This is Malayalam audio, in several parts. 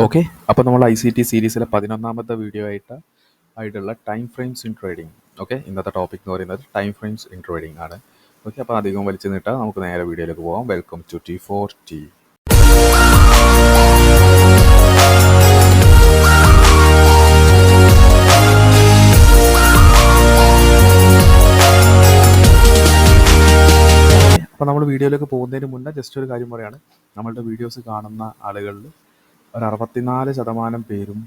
ഓക്കെ, അപ്പോൾ നമ്മൾ ICT സീരീസിലെ 11ാമത്തെ വീഡിയോ ആയിട്ടുള്ള time frames in trading. Okay, ഇന്നത്തെ ടോപ്പിക് എന്ന് പറയുന്നത് ടൈം ഫ്രെയിംസ് ഇൻ ട്രേഡിംഗ് ആണ്. ഓക്കെ, അപ്പോൾ അധികം വലിച്ചു നീട്ടാം, നമുക്ക് നേരെ വീഡിയോയിലേക്ക് പോകാം. Welcome to T4T. അപ്പോൾ നമ്മൾ വീഡിയോയിലേക്ക് പോകുന്നതിന് മുന്നേ ജസ്റ്റ് ഒരു കാര്യം പറയുകയാണ്. നമ്മളുടെ വീഡിയോസ് കാണുന്ന ആളുകളിൽ ഒരു 64% പേരും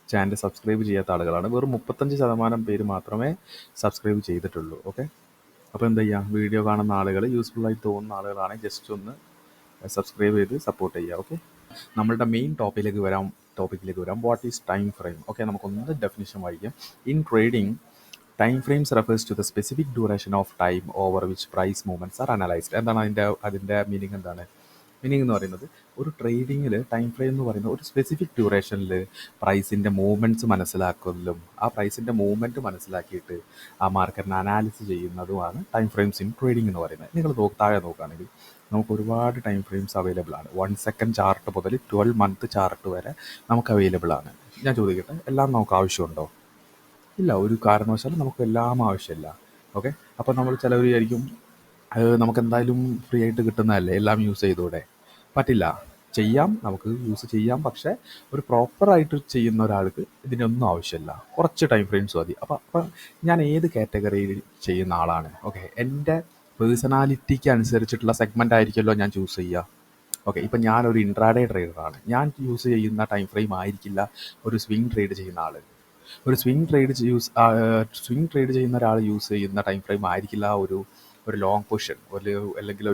ചാനൽ സബ്സ്ക്രൈബ് ചെയ്യാത്ത ആളുകളാണ്. വെറും 35% പേര് മാത്രമേ സബ്സ്ക്രൈബ് ചെയ്തിട്ടുള്ളൂ. ഓക്കെ, അപ്പോൾ എന്താ ചെയ്യുക, വീഡിയോ കാണുന്ന ആളുകൾ, യൂസ്ഫുള്ളായി തോന്നുന്ന ആളുകളാണെങ്കിൽ ജസ്റ്റ് ഒന്ന് സബ്സ്ക്രൈബ് ചെയ്ത് സപ്പോർട്ട് ചെയ്യുക. ഓക്കെ, നമ്മളുടെ മെയിൻ ടോപ്പിക്കിലേക്ക് വരാം. What is time frame? Okay, നമുക്കൊന്ന് ഡെഫിനിഷൻ വായിക്കാം. In trading, time frames refers to the specific duration of time over which price movements are analysed. എന്താണ് അതിൻ്റെ മീനിങ്? മീനിങ് എന്ന് പറയുന്നത്, ഒരു ട്രേഡിങ്ങിൽ ടൈം ഫ്രെയിം എന്ന് പറയുന്നത് ഒരു സ്പെസിഫിക് ഡ്യൂറേഷനിൽ പ്രൈസിൻ്റെ മൂവ്മെൻറ്റ്സ് മനസ്സിലാക്കുന്നതും ആ പ്രൈസിൻ്റെ മൂവ്മെൻറ്റ് മനസ്സിലാക്കിയിട്ട് ആ മാർക്കറ്റിനെ അനാലിസിസ് ചെയ്യുന്നതുമാണ് ടൈം ഫ്രെയിംസ് ഇൻ ട്രേഡിംഗ് എന്ന് പറയുന്നത്. നിങ്ങൾ താഴെ നോക്കുകയാണെങ്കിൽ നമുക്ക് ഒരുപാട് ടൈം ഫ്രെയിംസ് അവൈലബിൾ ആണ്. 1 സെക്കൻഡ് ചാർട്ട് മുതൽ 12 മന്ത് ചാർട്ട് വരെ നമുക്ക് അവൈലബിൾ ആണ്. ഞാൻ ചോദിക്കട്ടെ, എല്ലാം നമുക്ക് ആവശ്യമുണ്ടോ? ഇല്ല, ഒരു കാരണവശാലും നമുക്ക് എല്ലാം ആവശ്യമില്ല. ഓക്കെ, അപ്പോൾ നമ്മൾ ചിലവർ വിചാരിക്കും നമുക്ക് എന്തായാലും ഫ്രീ ആയിട്ട് കിട്ടുന്നതല്ലേ, എല്ലാം യൂസ് ചെയ്തൂടെ? പറ്റില്ല, ചെയ്യാം, നമുക്ക് യൂസ് ചെയ്യാം. പക്ഷേ ഒരു പ്രോപ്പറായിട്ട് ചെയ്യുന്ന ഒരാൾക്ക് ഇതിനൊന്നും ആവശ്യമില്ല, കുറച്ച് ടൈം ഫ്രെയിംസ് മതി. അപ്പം ഞാൻ ഏത് കാറ്റഗറിയിൽ ചെയ്യുന്ന ആളാണ്? ഓക്കെ, എൻ്റെ പേഴ്സണാലിറ്റിക്ക് അനുസരിച്ചിട്ടുള്ള സെഗ്മെൻ്റ് ആയിരിക്കുമല്ലോ ഞാൻ ചൂസ് ചെയ്യുക. ഓക്കെ, ഇപ്പം ഞാനൊരു ഇൻട്രാഡേ ട്രേഡറാണ്. ഞാൻ യൂസ് ചെയ്യുന്ന ടൈം ഫ്രെയിം ആയിരിക്കില്ല ഒരു സ്വിംഗ് ട്രേഡ് ചെയ്യുന്ന ആൾ. ഒരു സ്വിംഗ് ട്രേഡ് ചെയ്യുന്ന ഒരാൾ യൂസ് ചെയ്യുന്ന ടൈം ഫ്രെയിം ആയിരിക്കില്ല ഒരു ലോങ് പൊസിഷൻ അല്ലെങ്കിൽ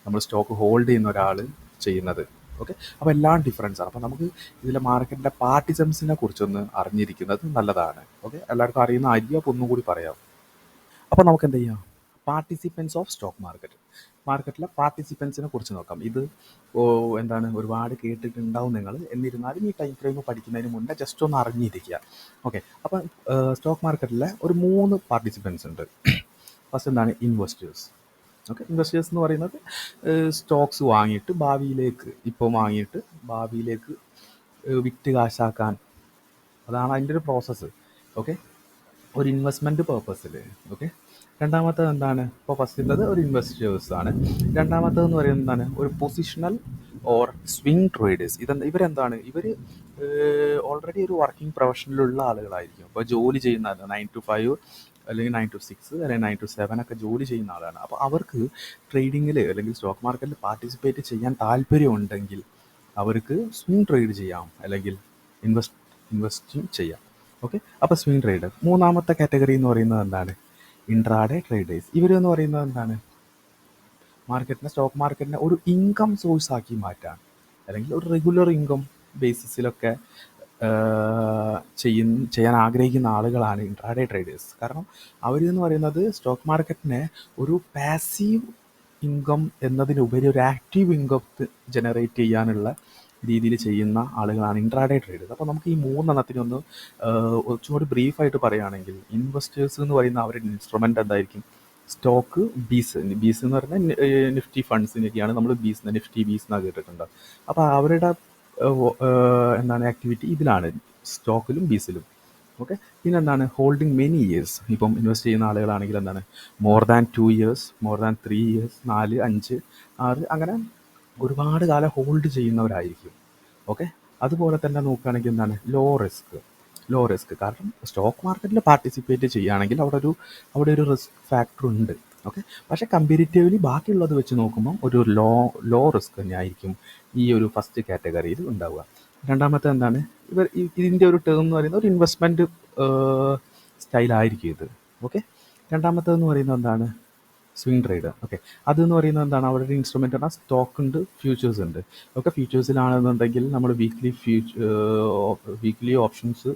നമ്മൾ സ്റ്റോക്ക് ഹോൾഡ് ചെയ്യുന്ന ഒരാൾ ചെയ്യുന്നത്. ഓക്കെ, അപ്പോൾ എല്ലാം ഡിഫറൻസാണ്. അപ്പോൾ നമുക്ക് ഇതിലെ മാർക്കറ്റിൻ്റെ പാർട്ടിസിപ്പൻസിനെ കുറിച്ചൊന്ന് അറിഞ്ഞിരിക്കുന്നത് നല്ലതാണ്. ഓക്കെ, എല്ലാവർക്കും അറിയുന്ന അപ്പോൾ ഒന്നും കൂടി പറയാം. അപ്പോൾ നമുക്ക് എന്ത് ചെയ്യാം, പാർട്ടിസിപ്പൻസ് ഓഫ് സ്റ്റോക്ക് മാർക്കറ്റിലെ പാർട്ടിസിപ്പൻസിനെ കുറിച്ച് നോക്കാം. ഇത് ഒരുപാട് കേട്ടിട്ടുണ്ടാവും നിങ്ങൾ. എന്നിരുന്നാലും ഈ ടൈം ഫ്രെയിം പഠിക്കുന്നതിന് മുന്നേ ജസ്റ്റ് ഒന്ന് അറിഞ്ഞിരിക്കുക. ഓക്കെ, അപ്പം സ്റ്റോക്ക് മാർക്കറ്റിലെ ഒരു 3 പാർട്ടിസിപ്പൻസ് ഉണ്ട്. ഫസ്റ്റ് എന്താണ്? ഇൻവെസ്റ്റേഴ്സ്. ഓക്കെ, ഇൻവെസ്റ്റേഴ്സ് എന്ന് പറയുന്നത് സ്റ്റോക്സ് വാങ്ങിയിട്ട് ഭാവിയിലേക്ക് വിറ്റ് കാശാക്കാൻ, അതാണ് അതിൻ്റെ ഒരു പ്രോസസ്സ്. ഓക്കെ, ഒരു ഇൻവെസ്റ്റ്മെൻറ്റ് പേർപ്പസിൽ. ഓക്കെ, രണ്ടാമത്തത് എന്താണ്? ഇപ്പോൾ ഫസ്റ്റിൻ്റെത് ഒരു ഇൻവെസ്റ്റേഴ്സ് ആണ്. രണ്ടാമത്തതെന്ന് പറയുന്നത് എന്താണ്? ഒരു പൊസിഷണൽ ഓർ സ്വിംഗ് ട്രേഡേഴ്സ്. ഇവരെന്താണ്? ഇവർ ഓൾറെഡി ഒരു വർക്കിംഗ് പ്രൊഫഷനിലുള്ള ആളുകളായിരിക്കും. ഇപ്പോൾ ജോലി ചെയ്യുന്ന 9 to 5 അല്ലെങ്കിൽ 9 to 6 അല്ലെങ്കിൽ 9 to 7 ഒക്കെ ജോലി ചെയ്യുന്ന ആളാണ്. അപ്പോൾ അവർക്ക് ട്രേഡിങ്ങിൽ അല്ലെങ്കിൽ സ്റ്റോക്ക് മാർക്കറ്റിൽ പാർട്ടിസിപ്പേറ്റ് ചെയ്യാൻ താല്പര്യമുണ്ടെങ്കിൽ അവർക്ക് സ്വിംഗ് ട്രേഡ് ചെയ്യാം, അല്ലെങ്കിൽ ഇൻവെസ്റ്റിംഗ് ചെയ്യാം. ഓക്കെ, അപ്പോൾ സ്വിംഗ് ട്രേഡർ. മൂന്നാമത്തെ കാറ്റഗറി എന്ന് പറയുന്നത് എന്താണ്? Intraday traders. ഇവരെന്ന് പറയുന്നത് എന്താണ്? സ്റ്റോക്ക് മാർക്കറ്റിനെ ഒരു ഇൻകം സോഴ്സ് ആക്കി മാറ്റാൻ, അല്ലെങ്കിൽ ഒരു റെഗുലർ ഇൻകം ബേസിസിലൊക്കെ ചെയ്യാൻ ആഗ്രഹിക്കുന്ന ആളുകളാണ് ഇൻട്രാഡേ ട്രേഡേഴ്സ്. കാരണം അവരെന്ന് പറയുന്നത് സ്റ്റോക്ക് മാർക്കറ്റിനെ ഒരു പാസീവ് ഇൻകം എന്നതിനുപരി ഒരു ആക്റ്റീവ് ഇൻകം ജനറേറ്റ് ചെയ്യാനുള്ള രീതിയിൽ ചെയ്യുന്ന ആളുകളാണ് ഇൻട്രാഡേ ട്രേഡേഴ്സ്. അപ്പോൾ നമുക്ക് ഈ 3 എണ്ണത്തിനൊന്ന് കുറച്ചുകൂടി ബ്രീഫായിട്ട് പറയുകയാണെങ്കിൽ, ഇൻവെസ്റ്റേഴ്സ് എന്ന് പറയുന്ന അവരുടെ ഇൻസ്ട്രുമെൻ്റ് എന്തായിരിക്കും? സ്റ്റോക്ക്, ബീസ് എന്ന് പറഞ്ഞാൽ നിഫ്റ്റി ഫണ്ട്സിനൊക്കെയാണ് നമ്മൾ നിഫ്റ്റി ബീസ് എന്നാണ് കേട്ടിട്ടുണ്ട്. അപ്പോൾ അവരുടെ ആക്ടിവിറ്റി ഇതിലാണ്, സ്റ്റോക്കിലും ബീസിലും. ഓക്കെ, പിന്നെ എന്താണ്? Holding many years. ഇപ്പം ഇൻവെസ്റ്റ് ചെയ്യുന്ന ആളുകളാണെങ്കിൽ എന്താണ്? More than 2 years, more than 3 years, 4, 5, 6 അങ്ങനെ ഒരുപാട് കാലം ഹോൾഡ് ചെയ്യുന്നവരായിരിക്കും. ഓക്കെ, അതുപോലെ തന്നെ നോക്കുകയാണെങ്കിൽ എന്താണ്? Low risk. കാരണം സ്റ്റോക്ക് മാർക്കറ്റിൽ പാർട്ടിസിപ്പേറ്റ് ചെയ്യുകയാണെങ്കിൽ അവിടെ ഒരു റിസ്ക് ഫാക്ടർ ഉണ്ട്. ഓക്കെ, പക്ഷേ കമ്പാരിറ്റീവ്ലി ബാക്കിയുള്ളത് വെച്ച് നോക്കുമ്പോൾ ഒരു ലോ റിസ്ക് തന്നെയായിരിക്കും ഈ ഒരു ഫസ്റ്റ് കാറ്റഗറിയിൽ ഉണ്ടാവുക. രണ്ടാമത്തെ എന്താണ്? ഇതിൻ്റെ ഒരു ടേം എന്ന് പറയുന്നത് ഒരു ഇൻവെസ്റ്റ്മെൻറ്റ് സ്റ്റൈലായിരിക്കും ഇത്. ഓക്കെ, രണ്ടാമത്തേതെന്ന് പറയുന്നത് എന്താണ്? Swing trade. ഓക്കെ, അതെന്ന് പറയുന്നത് എന്താണ്? അവിടെ ഒരു ഇൻസ്ട്രുമെൻ്റ് ആണ്, സ്റ്റോക്ക് ഉണ്ട്, ഫ്യൂച്ചേഴ്സ് ഉണ്ട്. ഓക്കെ, ഫ്യൂച്ചേഴ്സിലാണെന്നുണ്ടെങ്കിൽ നമ്മൾ വീക്ക്ലി ഓപ്ഷൻസ്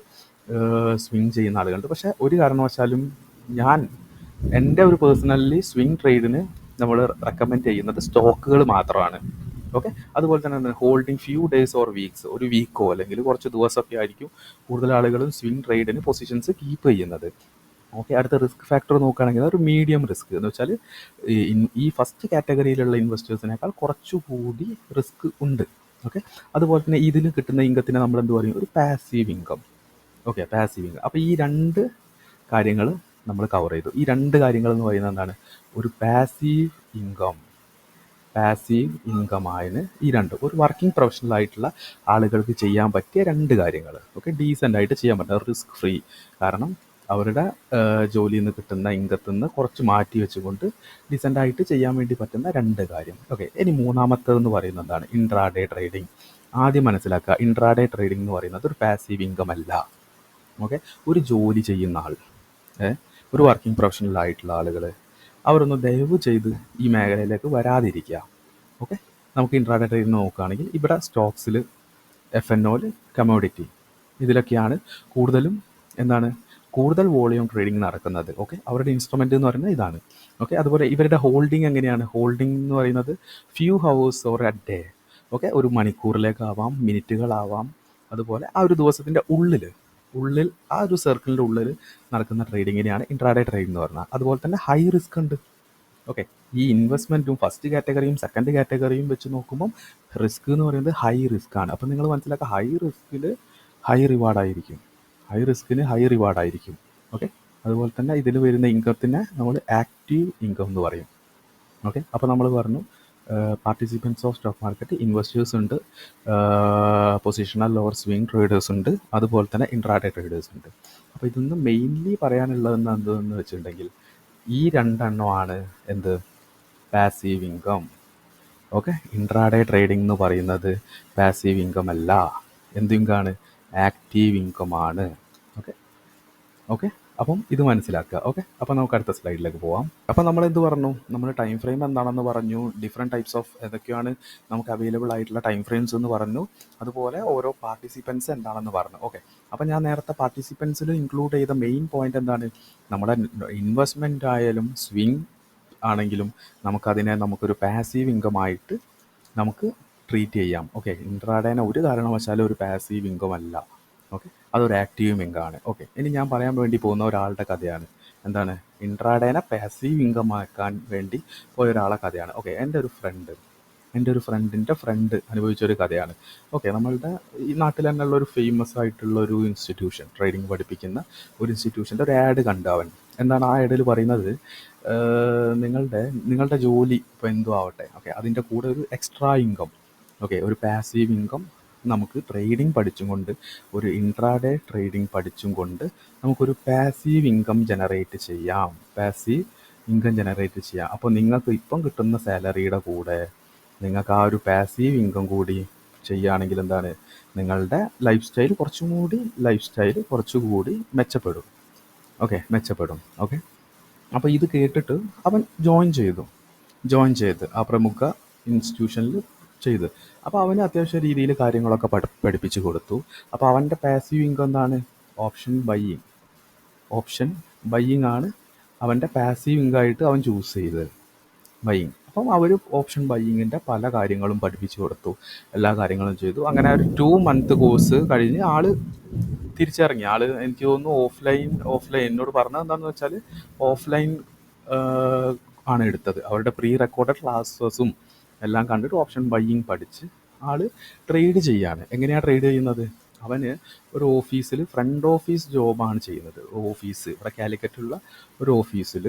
സ്വിംഗ് ചെയ്യുന്ന ആളുകളുണ്ട്. പക്ഷേ ഒരു കാരണവശാലും എൻ്റെ ഒരു പേഴ്സണലി സ്വിംഗ് ട്രേഡിന് നമ്മൾ റെക്കമെൻഡ് ചെയ്യുന്നത് സ്റ്റോക്കുകൾ മാത്രമാണ്. ഓക്കെ, അതുപോലെ തന്നെ holding few days or weeks, ഒരു വീക്കോ അല്ലെങ്കിൽ കുറച്ച് ദിവസമൊക്കെ ആയിരിക്കും കൂടുതൽ ആളുകളും സ്വിംഗ് ട്രേഡിന് പൊസിഷൻസ് കീപ്പ് ചെയ്യുന്നത്. ഓക്കെ, അടുത്ത റിസ്ക് ഫാക്ടർ നോക്കുകയാണെങ്കിൽ ഒരു മീഡിയം റിസ്ക് എന്ന് വെച്ചാൽ ഈ ഫസ്റ്റ് കാറ്റഗറിയിലുള്ള ഇൻവെസ്റ്റേഴ്സിനേക്കാൾ കുറച്ചുകൂടി റിസ്ക് ഉണ്ട്. ഓക്കെ. അതുപോലെ തന്നെ ഇതിൽ കിട്ടുന്ന ഇൻകത്തിനെ നമ്മൾ എന്ത് പറയും? ഒരു passive income. Okay, passive income. അപ്പോൾ ഈ രണ്ട് കാര്യങ്ങൾ നമ്മൾ കവർ ചെയ്തു. ഈ രണ്ട് കാര്യങ്ങൾ എന്ന് പറയുന്നത് എന്താണ്? ഒരു പാസീവ് ഇൻകം ആയതിന് ഈ രണ്ട് ഒരു വർക്കിംഗ് പ്രൊഫഷണൽ ആയിട്ടുള്ള ആളുകൾക്ക് ചെയ്യാൻ പറ്റിയ രണ്ട് കാര്യങ്ങൾ. ഓക്കെ, ഡീസൻ്റ് ആയിട്ട് ചെയ്യാൻ പറ്റുക, റിസ്ക് ഫ്രീ. കാരണം അവരുടെ ജോലിയിൽ നിന്ന് കിട്ടുന്ന ഇൻകത്തിൽ നിന്ന് കുറച്ച് മാറ്റി വെച്ചുകൊണ്ട് ഡീസൻ്റ് ആയിട്ട് ചെയ്യാൻ വേണ്ടി പറ്റുന്ന രണ്ട് കാര്യം. ഓക്കെ, ഇനി മൂന്നാമത്തേതെന്ന് പറയുന്നത് എന്താണ്? Intraday trading. ആദ്യം മനസ്സിലാക്കുക, ഇൻട്രാഡേ ട്രേഡിംഗ് എന്ന് പറയുന്നത് ഒരു പാസീവ് ഇൻകം അല്ല. ഓക്കെ, ഒരു ജോലി ചെയ്യുന്ന ആൾ, ഒരു വർക്കിംഗ് പ്രൊഫഷണൽ ആയിട്ടുള്ള ആളുകൾ, അവരൊന്ന് ദയവ് ചെയ്ത് ഈ മേഖലയിലേക്ക് വരാതിരിക്കുക. ഓക്കെ, നമുക്ക് ഇൻട്രാഡേ ട്രേഡിംഗ് നോക്കുകയാണെങ്കിൽ ഇവിടെ സ്റ്റോക്സിൽ, FNOയിൽ, കമോഡിറ്റി, ഇതിലൊക്കെയാണ് കൂടുതലും കൂടുതൽ വോളിയം ട്രേഡിംഗ് നടക്കുന്നത്. ഓക്കെ, അവരുടെ ഇൻസ്ട്രുമെൻ്റ് എന്ന് പറയുന്നത് ഇതാണ്. ഓക്കെ, അതുപോലെ ഇവരുടെ ഹോൾഡിംഗ് എങ്ങനെയാണ്? ഹോൾഡിംഗ് എന്ന് പറയുന്നത് few hours or A day. Okay, ഒരു മണിക്കൂറിലേക്കാവാം, മിനിറ്റുകളാവാം. അതുപോലെ ആ ഒരു ദിവസത്തിൻ്റെ ഉള്ളിൽ ആ ഒരു സർക്കിളിൻ്റെ ഉള്ളിൽ നടക്കുന്ന ട്രേഡിങ്ങിനെയാണ് ഇൻട്രാഡേ ട്രേഡിംഗ് എന്ന് പറഞ്ഞാൽ. അതുപോലെ തന്നെ ഹൈ റിസ്ക് ഉണ്ട്. ഓക്കെ, ഈ ഇൻവെസ്റ്റ്മെൻറ്റും ഫസ്റ്റ് കാറ്റഗറിയും സെക്കൻഡ് കാറ്റഗറിയും വെച്ച് നോക്കുമ്പം റിസ്ക് എന്ന് പറയുന്നത് ഹൈ റിസ്ക് ആണ്. അപ്പോൾ നിങ്ങൾ മനസ്സിലാക്കുക, ഹൈ റിസ്കിൽ ഹൈ റിവാർഡായിരിക്കും, ഹൈ റിസ്കിന് ഹൈ റിവാർഡായിരിക്കും. ഓക്കെ, അതുപോലെ തന്നെ ഇതിൽ വരുന്ന ഇൻകത്തിനെ നമ്മൾ ആക്റ്റീവ് ഇൻകം എന്ന് പറയും. ഓക്കെ, അപ്പോൾ നമ്മൾ പറഞ്ഞു participants of stock market, investors ഉണ്ട്, പൊസിഷണൽ ഓർ സ്വിംഗ് ട്രേഡേഴ്സ് ഉണ്ട്, അതുപോലെ തന്നെ ഇൻട്രാഡേ ട്രേഡേഴ്സ് ഉണ്ട്. അപ്പോൾ ഇതൊന്ന് മെയിൻലി പറയാനുള്ളതെന്ന് എന്തെന്ന് വെച്ചിട്ടുണ്ടെങ്കിൽ ഈ രണ്ടെണ്ണമാണ് എന്ത്? Passive income. Okay, intraday trading എന്ന് പറയുന്നത് പാസീവ് ഇൻകം അല്ല. എന്ത് ഇൻകമാണ്? ആക്റ്റീവ് ഇൻകമാണ്. ഓക്കെ, അപ്പം ഇത് മനസ്സിലാക്കുക. ഓക്കെ, അപ്പോൾ നമുക്ക് അടുത്ത സ്ലൈഡിലേക്ക് പോവാം. അപ്പോൾ നമ്മൾ എന്ത് പറഞ്ഞു? നമ്മൾ ടൈം ഫ്രെയിം എന്താണെന്ന് പറഞ്ഞു, ഡിഫറെൻറ്റ് ടൈപ്സ് ഓഫ് ഏതൊക്കെയാണ് നമുക്ക് അവൈലബിൾ ആയിട്ടുള്ള ടൈം ഫ്രെയിംസ് എന്ന് പറഞ്ഞു, അതുപോലെ ഓരോ പാർട്ടിസിപ്പൻസ് എന്താണെന്ന് പറഞ്ഞു. ഓക്കെ, അപ്പോൾ ഞാൻ നേരത്തെ പാർട്ടിസിപ്പൻസിൽ ഇൻക്ലൂഡ് ചെയ്ത മെയിൻ പോയിന്റ് എന്താണ്? നമ്മുടെ ഇൻവെസ്റ്റ്മെൻ്റ് ആയാലും സ്വിംഗ് ആണെങ്കിലും നമുക്കൊരു പാസീവ് ഇൻകം ആയിട്ട് നമുക്ക് ട്രീറ്റ് ചെയ്യാം. ഓക്കെ, ഇൻട്രാഡേനെ ഒരു കാരണവശാലും ഒരു പാസീവ് ഇൻകം അല്ല. ഓക്കെ, അതൊരു ആക്റ്റീവ് ഇൻകം ആണ്. ഓക്കെ, ഇനി ഞാൻ പറയാൻ വേണ്ടി പോകുന്ന ഒരാളുടെ കഥയാണ്. എന്താണ്? ഇൻട്രാഡേനെ പാസീവ് ഇൻകം ആക്കാൻ വേണ്ടി പോയ ഒരാളെ കഥയാണ്. ഓക്കെ, എൻ്റെ ഒരു ഫ്രണ്ടിൻ്റെ ഫ്രണ്ട് അനുഭവിച്ചൊരു കഥയാണ്. ഓക്കെ, നമ്മളുടെ ഈ നാട്ടിൽ തന്നെയുള്ള ഒരു ഫേമസ് ആയിട്ടുള്ള ഒരു ഇൻസ്റ്റിറ്റ്യൂഷൻ, ട്രേഡിംഗ് പഠിപ്പിക്കുന്ന ഒരു ഇൻസ്റ്റിറ്റ്യൂഷൻ്റെ ഒരു ആഡ് കണ്ടു അവൻ. എന്താണ് ആ ആഡിൽ പറയുന്നത്? നിങ്ങളുടെ ജോലി ഇപ്പോൾ എന്തോ ആവട്ടെ, ഓക്കെ, അതിൻ്റെ കൂടെ ഒരു എക്സ്ട്രാ ഇൻകം, ഓക്കെ, ഒരു പാസീവ് ഇൻകം നമുക്ക് ട്രേഡിംഗ് പഠിച്ചും കൊണ്ട്, ഒരു ഇൻട്രാഡേ ട്രേഡിംഗ് പഠിച്ചും കൊണ്ട് നമുക്കൊരു പാസീവ് ഇൻകം ജനറേറ്റ് ചെയ്യാം. അപ്പോൾ നിങ്ങൾക്ക് ഇപ്പം കിട്ടുന്ന സാലറിയുടെ കൂടെ നിങ്ങൾക്ക് ആ ഒരു പാസീവ് ഇൻകം കൂടി ചെയ്യുകയാണെങ്കിൽ എന്താണ്? നിങ്ങളുടെ ലൈഫ് സ്റ്റൈൽ കുറച്ചുകൂടി മെച്ചപ്പെടും. ഓക്കെ, അപ്പോൾ ഇത് കേട്ടിട്ട് അവൻ ജോയിൻ ചെയ്ത് ആ പ്രമുഖ ഇൻസ്റ്റിറ്റ്യൂഷനിൽ ചെയ്ത്. അപ്പോൾ അവന് അത്യാവശ്യ രീതിയിൽ കാര്യങ്ങളൊക്കെ പഠിപ്പിച്ചു കൊടുത്തു. അപ്പോൾ അവൻ്റെ പാസീവ് ഇൻകം എന്താണ്? ഓപ്ഷൻ ബയ്യിങ് ആണ് അവൻ്റെ പാസീവ് ഇൻകം ആയിട്ട് അവൻ ചൂസ് ചെയ്തത്, ബയ്യിങ്. അപ്പം അവർ ഓപ്ഷൻ ബയ്യിങ്ങിൻ്റെ പല കാര്യങ്ങളും പഠിപ്പിച്ചു കൊടുത്തു, എല്ലാ കാര്യങ്ങളും ചെയ്തു. അങ്ങനെ ഒരു 2 month കോഴ്സ് കഴിഞ്ഞ് ആൾ തിരിച്ചിറങ്ങി. എനിക്ക് തോന്നുന്നു ഓഫ്ലൈൻ എന്നോട് പറഞ്ഞത് എന്താണെന്ന് വെച്ചാൽ ഓഫ്ലൈൻ ആണ് എടുത്തത്. അവരുടെ പ്രീ റെക്കോർഡഡ് ക്ലാസ്സസും എല്ലാം കണ്ടിട്ട് ഓപ്ഷൻ ബയ്യിങ് പഠിച്ച് ആൾ ട്രേഡ് ചെയ്യാണ്. എങ്ങനെയാണ് ട്രേഡ് ചെയ്യുന്നത്? അവന് ഒരു ഓഫീസിൽ ഫ്രണ്ട് ഓഫീസ് ജോബാണ് ചെയ്യുന്നത്. ഇവിടെ കാലിക്കറ്റുള്ള ഒരു ഓഫീസിൽ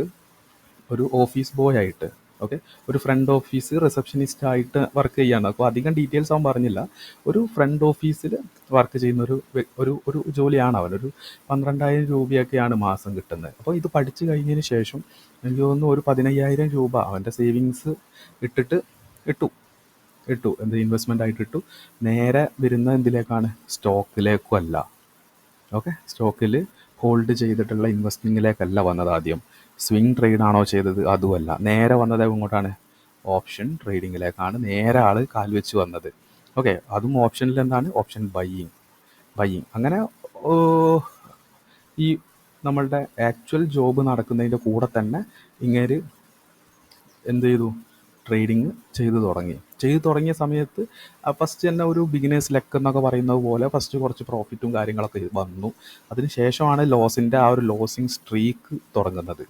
ഒരു ഓഫീസ് ബോയ് ആയിട്ട്, ഓക്കെ, ഒരു ഫ്രണ്ട് ഓഫീസ് റിസപ്ഷനിസ്റ്റ് ആയിട്ട് വർക്ക് ചെയ്യാണ്. അപ്പോൾ അധികം ഡീറ്റെയിൽസ് അവൻ പറഞ്ഞില്ല. ഒരു ഫ്രണ്ട് ഓഫീസിൽ വർക്ക് ചെയ്യുന്ന ഒരു ജോലിയാണ് അവൻ. ഒരു 12,000 രൂപയൊക്കെയാണ് മാസം കിട്ടുന്നത്. അപ്പോൾ ഇത് പഠിച്ചു കഴിഞ്ഞതിന് ശേഷം എനിക്ക് തോന്നുന്നു ഒരു 15,000 രൂപ അവൻ്റെ സേവിങ്സ് ഇട്ടു ഇൻവെസ്റ്റ്മെൻ്റ് ആയിട്ട് ഇട്ടു. നേരെ വരുന്ന എന്തിലേക്കാണ്? സ്റ്റോക്കിലേക്കും അല്ല. ഓക്കെ, സ്റ്റോക്കിൽ ഹോൾഡ് ചെയ്തിട്ടുള്ള ഇൻവെസ്റ്റിങ്ങിലേക്കല്ല വന്നത്. ആദ്യം സ്വിംഗ് ട്രേഡാണോ ചെയ്തത്? അതുമല്ല. നേരെ വന്നത് എങ്ങോട്ടാണ്? ഓപ്ഷൻ ട്രേഡിങ്ങിലേക്കാണ് നേരെ ആൾ കാൽ വെച്ച് വന്നത്. ഓക്കെ, അതും ഓപ്ഷനിൽ എന്താണ്? Option buying. അങ്ങനെ ഈ നമ്മളുടെ ആക്ച്വൽ ജോബ് നടക്കുന്നതിൻ്റെ കൂടെ തന്നെ ഇങ്ങേര് എന്ത് ചെയ്തു? ട്രേഡിങ് ചെയ്തു തുടങ്ങിയ സമയത്ത് ഫസ്റ്റ് തന്നെ ഒരു ബിഗിനേഴ്സ് ലെക്ക് എന്നൊക്കെ പറയുന്നത് പോലെ ഫസ്റ്റ് കുറച്ച് പ്രോഫിറ്റും കാര്യങ്ങളൊക്കെ വന്നു. അതിന് ശേഷമാണ് ലോസിൻ്റെ ആ ഒരു ലോസിങ് സ്ട്രീക്ക് തുടങ്ങുന്നത്.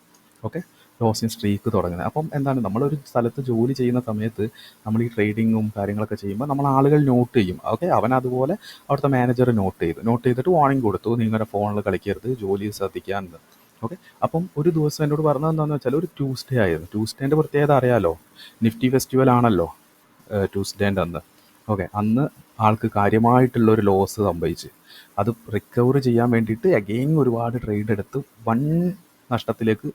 ഓക്കെ, ലോസിങ് സ്ട്രീക്ക് തുടങ്ങുന്നത്. അപ്പം എന്താണ്, നമ്മളൊരു സ്ഥലത്ത് ജോലി ചെയ്യുന്ന സമയത്ത് നമ്മൾ ഈ ട്രേഡിങ്ങും കാര്യങ്ങളൊക്കെ ചെയ്യുമ്പോൾ നമ്മൾ ആളുകൾ നോട്ട് ചെയ്യും. ഓക്കെ, അവൻ അതുപോലെ അവിടുത്തെ മാനേജർ നോട്ട് ചെയ്തിട്ട് വാർണിംഗ് കൊടുത്തു, നിങ്ങളുടെ ഫോണിൽ കളിക്കരുത്, ജോലി ശ്രദ്ധിക്കാമെന്ന്. ഓക്കെ, അപ്പം ഒരു ദിവസം എന്നോട് പറഞ്ഞത് എന്താണെന്ന് വെച്ചാൽ ഒരു ട്യൂസ്ഡേ ആയിരുന്നു. ട്യൂസ്ഡേൻ്റെ പ്രത്യേകത അറിയാലോ, നിഫ്റ്റി ഫെസ്റ്റിവൽ ആണല്ലോ ട്യൂസ്ഡേൻ്റെ അന്ന്. ഓക്കെ, അന്ന് ആൾക്ക് കാര്യമായിട്ടുള്ളൊരു ലോസ് സംഭവിച്ച് അത് റിക്കവർ ചെയ്യാൻ വേണ്ടിയിട്ട് അഗെയിൻ ഒരുപാട് ട്രേഡ് എടുത്ത് വൻ നഷ്ടത്തിലേക്ക്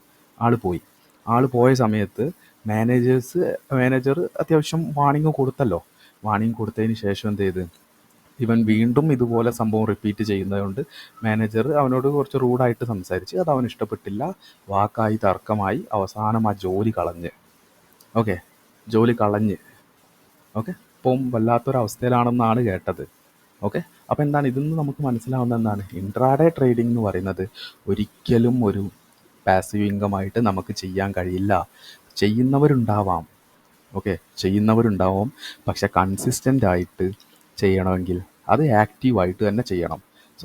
ആൾ പോയ സമയത്ത് മാനേജർ അത്യാവശ്യം വാർണിംഗ് കൊടുത്തല്ലോ. വാർണിംഗ് കൊടുത്തതിന് ശേഷം എന്ത് ചെയ്ത്, ഇവൻ വീണ്ടും ഇതുപോലെ സംഭവം റിപ്പീറ്റ് ചെയ്യുന്നതുകൊണ്ട് മാനേജർ അവനോട് കുറച്ച് റൂഡായിട്ട് സംസാരിച്ച്, അത് അവന് ഇഷ്ടപ്പെട്ടില്ല, വാക്കായി തർക്കമായി, അവസാനം ആ ജോലി കളഞ്ഞ്. ഓക്കെ, ജോലി കളഞ്ഞ്. ഓക്കെ, ഇപ്പം വല്ലാത്തൊരവസ്ഥയിലാണെന്നാണ് കേട്ടത്. ഓക്കെ, അപ്പോൾ എന്താണ് ഇതിൽ നിന്ന് നമുക്ക് മനസ്സിലാവുന്ന എന്താണ്, ഇൻട്രാഡേ ട്രേഡിംഗ് എന്ന് പറയുന്നത് ഒരിക്കലും ഒരു പാസീവ് ഇൻകമായിട്ട് നമുക്ക് ചെയ്യാൻ കഴിയില്ല. ചെയ്യുന്നവരുണ്ടാവാം, ഓക്കെ, ചെയ്യുന്നവരുണ്ടാവും. പക്ഷെ കൺസിസ്റ്റൻ്റ് ആയിട്ട് ചെയ്യണമെങ്കിൽ അത് ആക്റ്റീവായിട്ട് തന്നെ ചെയ്യണം.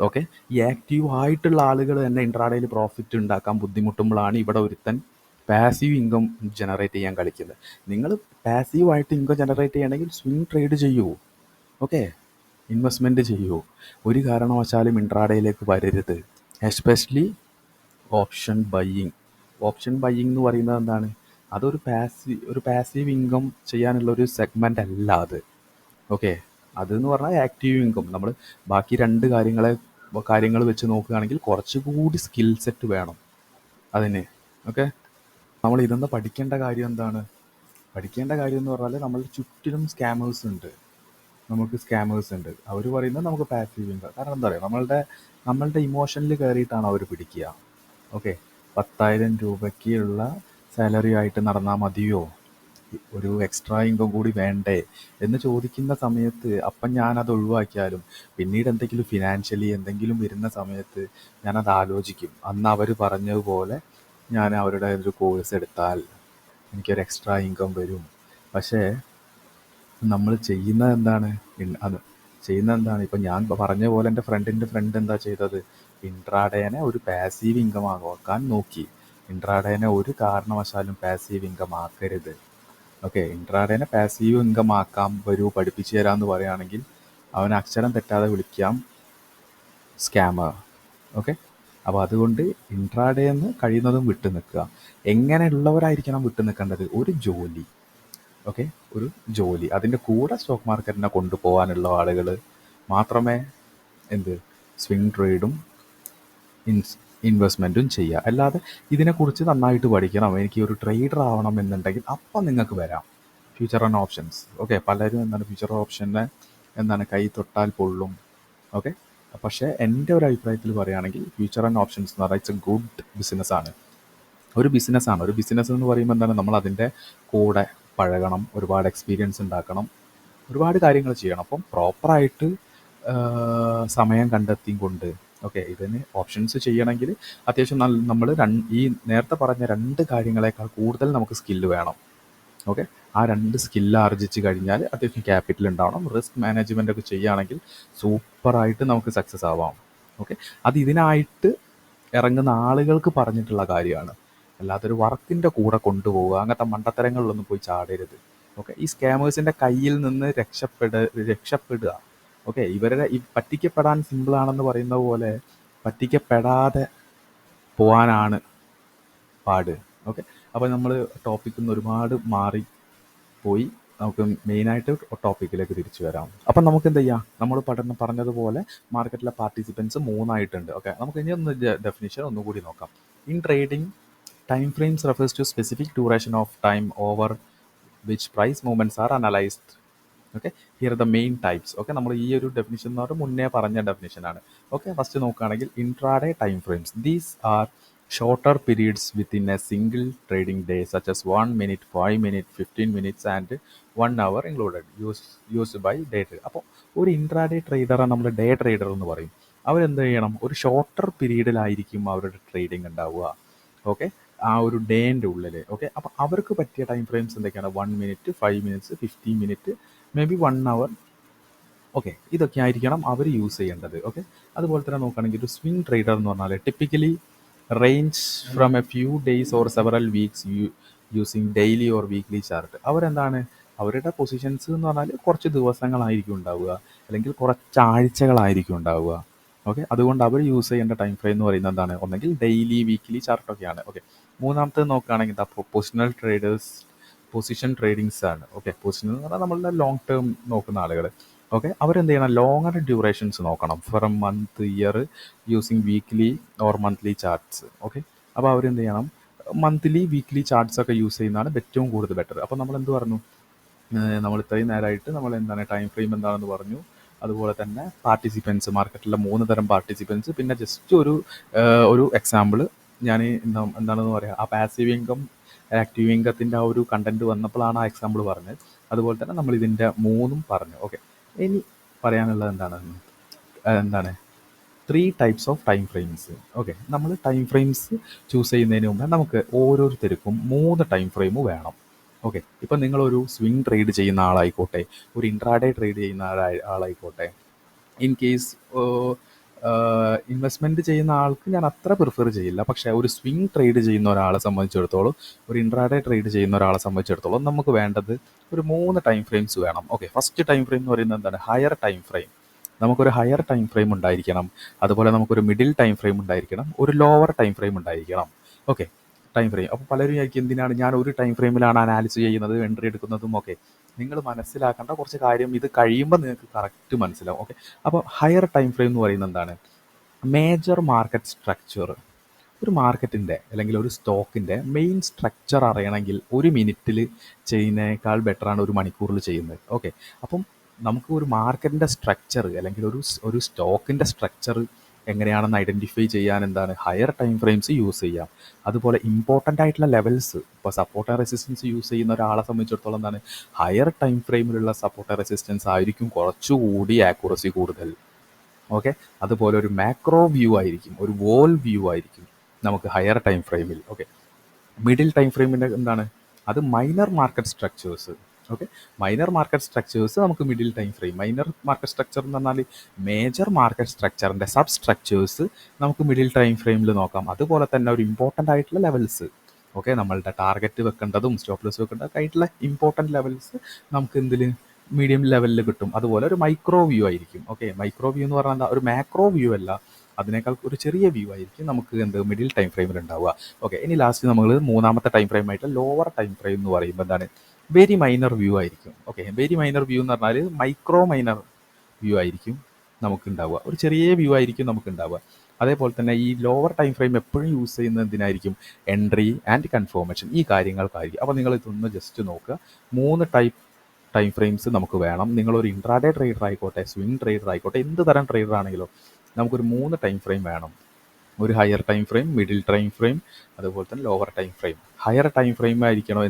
ഓക്കെ, ഈ ആക്റ്റീവായിട്ടുള്ള ആളുകൾ തന്നെ ഇൻട്രാഡേയിൽ പ്രോഫിറ്റ് ഉണ്ടാക്കാൻ ബുദ്ധിമുട്ടുമ്പോഴാണ് ഇവിടെ ഒരുത്തൻ പാസീവ് ഇൻകം ജനറേറ്റ് ചെയ്യാൻ കളിക്കുന്നത്. നിങ്ങൾ പാസീവായിട്ട് ഇൻകം ജനറേറ്റ് ചെയ്യണമെങ്കിൽ സ്വിംഗ് ട്രേഡ് ചെയ്യൂ. ഓക്കെ, ഇൻവെസ്റ്റ്മെൻറ്റ് ചെയ്യൂ. ഒരു കാരണവശാലും ഇൻട്രാഡേയിലേക്ക് വരരുത്. Especially option buying. Option buying എന്ന് പറയുന്നത് എന്താണ്, അതൊരു പാസീവ് ഇൻകം ചെയ്യാനുള്ളൊരു സെഗ്മെൻ്റ് അല്ല അത്. ഓക്കെ, അതെന്ന് പറഞ്ഞാൽ ആക്റ്റീവ് ഇൻകം. നമ്മൾ ബാക്കി രണ്ട് കാര്യങ്ങൾ വെച്ച് നോക്കുകയാണെങ്കിൽ കുറച്ചുകൂടി സ്കിൽ സെറ്റ് വേണം അതിന്. ഓക്കെ, നമ്മൾ ഇതൊന്ന് പഠിക്കേണ്ട കാര്യം എന്താണ്, പഠിക്കേണ്ട കാര്യം എന്ന് പറഞ്ഞാൽ നമ്മളുടെ ചുറ്റിലും സ്കാമേഴ്സ് ഉണ്ട്. അവർ പറയുന്നത് നമുക്ക് പാസീവ് ഇൻകം. കാരണം എന്താ പറയുക, നമ്മളുടെ ഇമോഷനിൽ കയറിയിട്ടാണ് അവർ പിടിക്കുക. ഓക്കെ, 10,000 രൂപയ്ക്കുള്ള സാലറി ആയിട്ട് നടന്നാൽ മതിയോ, ഒരു എക്സ്ട്രാ ഇൻകം കൂടി വേണ്ടേ എന്ന് ചോദിക്കുന്ന സമയത്ത് അപ്പം ഞാനത് ഒഴിവാക്കിയാലും പിന്നീട് എന്തെങ്കിലും ഫിനാൻഷ്യലി എന്തെങ്കിലും വരുന്ന സമയത്ത് ഞാനത് ആലോചിക്കും. അന്ന് അവർ പറഞ്ഞതുപോലെ ഞാൻ അവരുടെ ഒരു കോഴ്സ് എടുത്താൽ എനിക്കൊരു എക്സ്ട്രാ ഇൻകം വരും. പക്ഷേ നമ്മൾ ചെയ്യുന്നത് എന്താണ്, ഇപ്പം ഞാൻ പറഞ്ഞ പോലെ എൻ്റെ ഫ്രണ്ടിൻ്റെ ഫ്രണ്ട് എന്താ ചെയ്തത്, ഇൻട്രാഡേനെ ഒരു പാസീവ് ഇൻകം ആക്കാൻ നോക്കി. ഇൻട്രാഡേനെ ഒരു കാരണവശാലും പാസീവ് ഇൻകം ആക്കരുത്. ഓക്കെ, ഇൻട്രാഡേനെ പാസീവ് ഇൻകം ആക്കാം, വരൂ പഠിപ്പിച്ചു തരാമെന്ന് പറയുകയാണെങ്കിൽ അവൻ അക്ഷരം തെറ്റാതെ വിളിക്കാം സ്കാമർ. ഓക്കെ, അപ്പോൾ അതുകൊണ്ട് ഇൻട്രാഡേന്ന് കഴിയുന്നതും വിട്ടു നിൽക്കുക. എങ്ങനെയുള്ളവരായിരിക്കണം വിട്ടു നിൽക്കേണ്ടത്, ഒരു ജോലി. ഓക്കെ, ഒരു ജോലി, അതിൻ്റെ കൂടെ സ്റ്റോക്ക് മാർക്കറ്റിനെ കൊണ്ടുപോകാനുള്ള ആളുകൾ മാത്രമേ സ്വിംഗ് ട്രേഡും ഇൻവെസ്റ്റ്മെൻറ്റും ചെയ്യുക. അല്ലാതെ ഇതിനെക്കുറിച്ച് നന്നായിട്ട് പഠിക്കണം, എനിക്ക് ഒരു ട്രേഡർ ആവണം എന്നുണ്ടെങ്കിൽ അപ്പം നിങ്ങൾക്ക് വരാം ഫ്യൂച്ചർ ആൻഡ് ഓപ്ഷൻസ്. ഓക്കെ, പലരും ഫ്യൂച്ചർ ഓപ്ഷനെ കൈ തൊട്ടാൽ പൊള്ളും. ഓക്കെ, പക്ഷേ എൻ്റെ ഒരു അഭിപ്രായത്തിൽ പറയുകയാണെങ്കിൽ ഫ്യൂച്ചർ ആൻഡ് ഓപ്ഷൻസ് എന്ന് പറഞ്ഞാൽ ഇറ്റ്സ് എ ഗുഡ് ബിസിനസ്സാണ്. ഒരു ബിസിനസ് എന്ന് പറയുമ്പോൾ നമ്മൾ അതിൻ്റെ കൂടെ പഴകണം, ഒരുപാട് എക്സ്പീരിയൻസ് ഉണ്ടാക്കണം, ഒരുപാട് കാര്യങ്ങൾ ചെയ്യണം. അപ്പം പ്രോപ്പറായിട്ട് സമയം കണ്ടെത്തിയും കൊണ്ട് ഓക്കെ, ഇതിന് ഓപ്ഷൻസ് ചെയ്യണമെങ്കിൽ അത്യാവശ്യം നമ്മൾ ഈ നേരത്തെ പറഞ്ഞ 2 കാര്യങ്ങളെക്കാൾ കൂടുതൽ നമുക്ക് സ്കില്ല് വേണം. ഓക്കെ, ആ 2 സ്കില്ല് ആർജിച്ച് കഴിഞ്ഞാൽ അത്യാവശ്യം ക്യാപിറ്റൽ ഉണ്ടാവണം. റിസ്ക് മാനേജ്മെൻ്റ് ഒക്കെ ചെയ്യുകയാണെങ്കിൽ സൂപ്പറായിട്ട് നമുക്ക് സക്സസ് ആവാം. ഓക്കെ, അത് ഇതിനായിട്ട് ഇറങ്ങുന്ന ആളുകൾക്ക് പറഞ്ഞിട്ടുള്ള കാര്യമാണ്, അല്ലാതെ ഒരു വർക്കിൻ്റെ കൂടെ കൊണ്ടുപോവുക അങ്ങനത്തെ മണ്ടത്തരങ്ങളിലൊന്നും പോയി ചാടരുത്. ഓക്കെ, ഈ സ്കാമേഴ്സിൻ്റെ കയ്യിൽ നിന്ന് രക്ഷപ്പെടുക. ഓക്കെ, ഇവരുടെ ഈ പറ്റിക്കപ്പെടാൻ സിമ്പിളാണെന്ന് പറയുന്ന പോലെ പറ്റിക്കപ്പെടാതെ പോകാനാണ് പാട്. ഓക്കെ, അപ്പോൾ നമ്മൾ ടോപ്പിക്കിൽ നിന്ന് ഒരുപാട് മാറിപ്പോയി. നമുക്ക് മെയിനായിട്ട് ടോപ്പിക്കിലേക്ക് തിരിച്ചു വരാം. അപ്പം നമുക്ക് എന്ത് ചെയ്യാം, നമ്മൾ പറഞ്ഞതുപോലെ മാർക്കറ്റിലെ പാർട്ടിസിപ്പൻസ് 3 ആയിട്ടുണ്ട്. ഓക്കെ, നമുക്ക് ഇനി ഒന്ന് ഡെഫിനിഷൻ ഒന്നുകൂടി നോക്കാം. In trading, time frames refers to specific duration of time over which price movements are analysed. Okay, here the main types. Okay, നമ്മൾ ഈ ഒരു ഡെഫിനിഷൻ എന്ന് പറഞ്ഞാൽ മുന്നേ പറഞ്ഞ ഡെഫിനിഷനാണ്. ഓക്കെ, ഫസ്റ്റ് നോക്കുകയാണെങ്കിൽ intraday time frames. These are shorter periods within a single trading day, such as 1 minute, 5 minutes, 15 minutes and 1 hour included, used by day trader. അപ്പോൾ ഒരു ഇൻട്രാഡേ ട്രേഡറെ നമ്മൾ ഡേ ട്രേഡർ എന്ന് പറയും. അവരെന്ത് ചെയ്യണം, ഒരു ഷോർട്ടർ പീരീഡിലായിരിക്കും അവരുടെ ട്രേഡിംഗ് ഉണ്ടാവുക. ഓക്കെ, ആ ഒരു ഡേൻ്റെ ഉള്ളിൽ. ഓക്കെ, അപ്പോൾ അവർക്ക് പറ്റിയ ടൈം ഫ്രെയിംസ് എന്തൊക്കെയാണ്, 1 minute, 5 minutes, 15 minutes, may be 1 hour. Okay, ഇതൊക്കെ ആയിരിക്കണം അവർ യൂസ് ചെയ്യേണ്ടത്. ഓക്കെ, അതുപോലെ തന്നെ നോക്കുകയാണെങ്കിൽ ഒരു സ്വിംഗ് ട്രേഡർ എന്ന് പറഞ്ഞാൽ typically range from a few days or several weeks using daily or weekly chart. അവരെന്താണ് അവരുടെ പൊസിഷൻസ് എന്ന് പറഞ്ഞാൽ കുറച്ച് ദിവസങ്ങളായിരിക്കും ഉണ്ടാവുക, അല്ലെങ്കിൽ കുറച്ച് ആഴ്ചകളായിരിക്കും ഉണ്ടാവുക. ഓക്കെ, അതുകൊണ്ട് അവർ യൂസ് ചെയ്യേണ്ട ടൈം ഫ്രെയിം എന്ന് പറയുന്നത് എന്താണ്, ഒന്നെങ്കിൽ ഡെയിലി വീക്ക്ലി ചാർട്ടൊക്കെയാണ്. ഓക്കെ, മൂന്നാമത്തേത് നോക്കുകയാണെങ്കിൽ പൊസിഷണൽ ട്രേഡേഴ്സ്, പൊസിഷൻ ട്രേഡിങ്സ് ആണ്. ഓക്കെ, പൊസിഷൻ എന്ന് പറഞ്ഞാൽ നമ്മളുടെ ലോങ് ടേം നോക്കുന്ന ആളുകൾ. ഓക്കെ, അവരെന്ത് ചെയ്യണം, ലോങ്ങർ ഡ്യൂറേഷൻസ് നോക്കണം from month, year, using weekly or monthly charts. Okay, അപ്പോൾ അവരെന്ത് ചെയ്യണം, മന്ത്ലി വീക്ക്ലി ചാർട്ട്സ് ഒക്കെ യൂസ് ചെയ്യുന്നതാണ് ഏറ്റവും കൂടുതൽ ബെറ്റർ. അപ്പോൾ നമ്മൾ എന്ത് പറഞ്ഞു, നമ്മൾ ഇത്രയും നേരമായിട്ട് നമ്മൾ എന്താണ് ടൈം ഫ്രെയിം എന്താണെന്ന് പറഞ്ഞു. അതുപോലെ തന്നെ പാർട്ടിസിപ്പൻസ്, മാർക്കറ്റിലെ 3 തരം പാർട്ടിസിപ്പൻസ്, പിന്നെ ജസ്റ്റ് ഒരു എക്സാമ്പിൾ ഞാൻ എന്താണെന്ന് പറയുക, ആ പാസീവ് ഇൻകം ആക്റ്റീവ് ഇൻകത്തിൻ്റെ ആ ഒരു കണ്ടന്റ് വന്നപ്പോഴാണ് ആ എക്സാമ്പിൾ പറഞ്ഞത്. അതുപോലെ തന്നെ നമ്മൾ ഇതിൻ്റെ 3ഉം പറഞ്ഞു. ഓക്കെ, ഇനി പറയാനുള്ളത് എന്താണ് 3 types of time frames. Okay, നമ്മൾ ടൈം ഫ്രെയിംസ് ചൂസ് ചെയ്യുന്നതിന് മുമ്പ് നമുക്ക് ഓരോരുത്തർക്കും 3 ടൈം ഫ്രെയിം വേണം. ഓക്കെ, ഇപ്പം നിങ്ങളൊരു സ്വിംഗ് ട്രേഡ് ചെയ്യുന്ന ആളായിക്കോട്ടെ, ഒരു ഇൻട്രാഡേ ട്രേഡ് ചെയ്യുന്ന ആളായിക്കോട്ടെ, ഇൻ കേസ് ഇൻവെസ്റ്റ്മെൻറ്റ് ചെയ്യുന്ന ആൾക്ക് ഞാൻ അത്ര പ്രിഫർ ചെയ്യില്ല. പക്ഷേ ഒരു സ്വിംഗ് ട്രേഡ് ചെയ്യുന്ന ഒരാളെ സംബന്ധിച്ചിടത്തോളം, ഒരു ഇൻട്രാഡേ ട്രേഡ് ചെയ്യുന്ന ഒരാളെ സംബന്ധിച്ചിടത്തോളം നമുക്ക് വേണ്ടത് ഒരു 3 ടൈം ഫ്രെയിംസ് വേണം. ഓക്കെ, ഫസ്റ്റ് ടൈം ഫ്രെയിം എന്ന് പറയുന്നത് എന്താണ്, ഹയർ ടൈം ഫ്രെയിം. നമുക്കൊരു ഹയർ ടൈം ഫ്രെയിം ഉണ്ടായിരിക്കണം. അതുപോലെ നമുക്കൊരു മിഡിൽ ടൈം ഫ്രെയിം ഉണ്ടായിരിക്കണം, ഒരു ലോവർ ടൈം ഫ്രെയിം ഉണ്ടായിരിക്കണം. Okay, time frame. അപ്പോൾ പലരും വിചാരിക്കും എന്തിനാണ് ഞാൻ ഒരു ടൈം ഫ്രെയിമിലാണ് അനാലിസിസ് ചെയ്യുന്നത്, എൻട്രി എടുക്കുന്നതും. ഒക്കെ, നിങ്ങൾ മനസ്സിലാക്കേണ്ട കുറച്ച് കാര്യം ഇത് കഴിയുമ്പോൾ നിങ്ങൾക്ക് കറക്റ്റ് മനസ്സിലാവും. ഓക്കെ, അപ്പോൾ ഹയർ ടൈം ഫ്രെയിം എന്ന് പറയുന്നത് എന്താണ്, മേജർ മാർക്കറ്റ് സ്ട്രക്ചർ. ഒരു മാർക്കറ്റിൻ്റെ അല്ലെങ്കിൽ ഒരു സ്റ്റോക്കിൻ്റെ മെയിൻ സ്ട്രക്ചർ അറിയണമെങ്കിൽ ഒരു മിനിറ്റിൽ ചെയ്യുന്നതിനേക്കാൾ ബെറ്ററാണ് ഒരു മണിക്കൂറിൽ ചെയ്യുന്നത്. ഓക്കെ, അപ്പം നമുക്ക് ഒരു മാർക്കറ്റിൻ്റെ സ്ട്രക്ചർ അല്ലെങ്കിൽ ഒരു സ്റ്റോക്കിൻ്റെ സ്ട്രക്ചർ എങ്ങനെയാണെന്ന് ഐഡൻറ്റിഫൈ ചെയ്യാൻ എന്താണ് ഹയർ ടൈം ഫ്രെയിംസ് യൂസ് ചെയ്യാം. അതുപോലെ ഇമ്പോർട്ടൻ്റ് ആയിട്ടുള്ള ലെവൽസ്, ഇപ്പോൾ സപ്പോർട്ട് ആൻഡ് റെസിസ്റ്റൻസ് യൂസ് ചെയ്യുന്ന ഒരാളെ സംബന്ധിച്ചിടത്തോളം എന്താണ്, ഹയർ ടൈം ഫ്രെയിമിലുള്ള സപ്പോർട്ട് ആൻഡ് റെസിസ്റ്റൻസ് ആയിരിക്കും കുറച്ചുകൂടി ആക്യുറസി കൂടുതൽ. ഓക്കെ, അതുപോലെ ഒരു മാക്രോ വ്യൂ ആയിരിക്കും, ഒരു വോൾ വ്യൂ ആയിരിക്കും നമുക്ക് ഹയർ ടൈം ഫ്രെയിമിൽ. ഓക്കെ, മിഡിൽ ടൈം ഫ്രെയിമിൻ്റെ എന്താണ്, അത് minor market structures. Okay, minor market structures നമുക്ക് middle time frame. Minor market structure എന്ന് പറഞ്ഞാൽ മേജർ മാർക്കറ്റ് സ്ട്രക്ചറിൻ്റെ സബ് സ്ട്രക്ചേഴ്സ് നമുക്ക് മിഡിൽ ടൈം ഫ്രെയിമിൽ നോക്കാം. അതുപോലെ തന്നെ ഒരു ഇമ്പോർട്ടൻ്റ് ആയിട്ടുള്ള ലെവൽസ്, ഓക്കെ, നമ്മളുടെ ടാർഗറ്റ് വെക്കേണ്ടതും സ്റ്റോപ്പ് ലോസ് വെക്കേണ്ടതൊക്കെ ആയിട്ടുള്ള ഇമ്പോർട്ടൻ്റ് ലെവൽസ് നമുക്ക് എന്തിൽ മീഡിയം ലെവലിൽ കിട്ടും. അതുപോലെ ഒരു മൈക്രോ വ്യൂ ആയിരിക്കും. ഓക്കെ, മൈക്രോ വ്യൂ എന്ന് പറഞ്ഞാൽ എന്താ, ഒരു മാക്രോ വ്യൂ അല്ല, അതിനേക്കാൾ ഒരു ചെറിയ വ്യൂ ആയിരിക്കും നമുക്ക് മിഡിൽ ടൈം ഫ്രെയിമിൽ ഉണ്ടാവുക. ഓക്കെ, ഇനി ലാസ്റ്റ് നമ്മൾ മൂന്നാമത്തെ ടൈം ഫ്രെയിം ആയിട്ട് ലോവർ ടൈം ഫ്രെയിം എന്ന് പറയുമ്പോൾ എന്താണ്, വെരി മൈനർ വ്യൂ ആയിരിക്കും. ഓക്കെ, വെരി മൈനർ വ്യൂ എന്ന് പറഞ്ഞാൽ മൈക്രോ മൈനർ വ്യൂ ആയിരിക്കും നമുക്ക് ഉണ്ടാവുക, ഒരു ചെറിയ വ്യൂ ആയിരിക്കും നമുക്ക് ഉണ്ടാവുക. അതേപോലെ തന്നെ ഈ ലോവർ ടൈം ഫ്രെയിം എപ്പോഴും യൂസ് ചെയ്യുന്നത് എന്തിനായിരിക്കും, എൻട്രി ആൻഡ് കൺഫർമേഷൻ, ഈ കാര്യങ്ങൾക്കായിരിക്കും. അപ്പോൾ നിങ്ങൾ ഇതൊന്ന് ജസ്റ്റ് നോക്കുക, 3 ടൈം ഫ്രെയിംസ് നമുക്ക് വേണം. നിങ്ങളൊരു ഇൻട്രാഡേ ട്രേഡർ ആയിക്കോട്ടെ, സ്വിംഗ് ട്രേഡർ ആയിക്കോട്ടെ, എന്ത് തരം ട്രേഡർ ആണെങ്കിലും നമുക്കൊരു 3 ടൈം ഫ്രെയിം വേണം. ഒരു higher time frame, middle time frame, അതുപോലെ തന്നെ lower time frame. Higher time frame ആയിരിക്കണം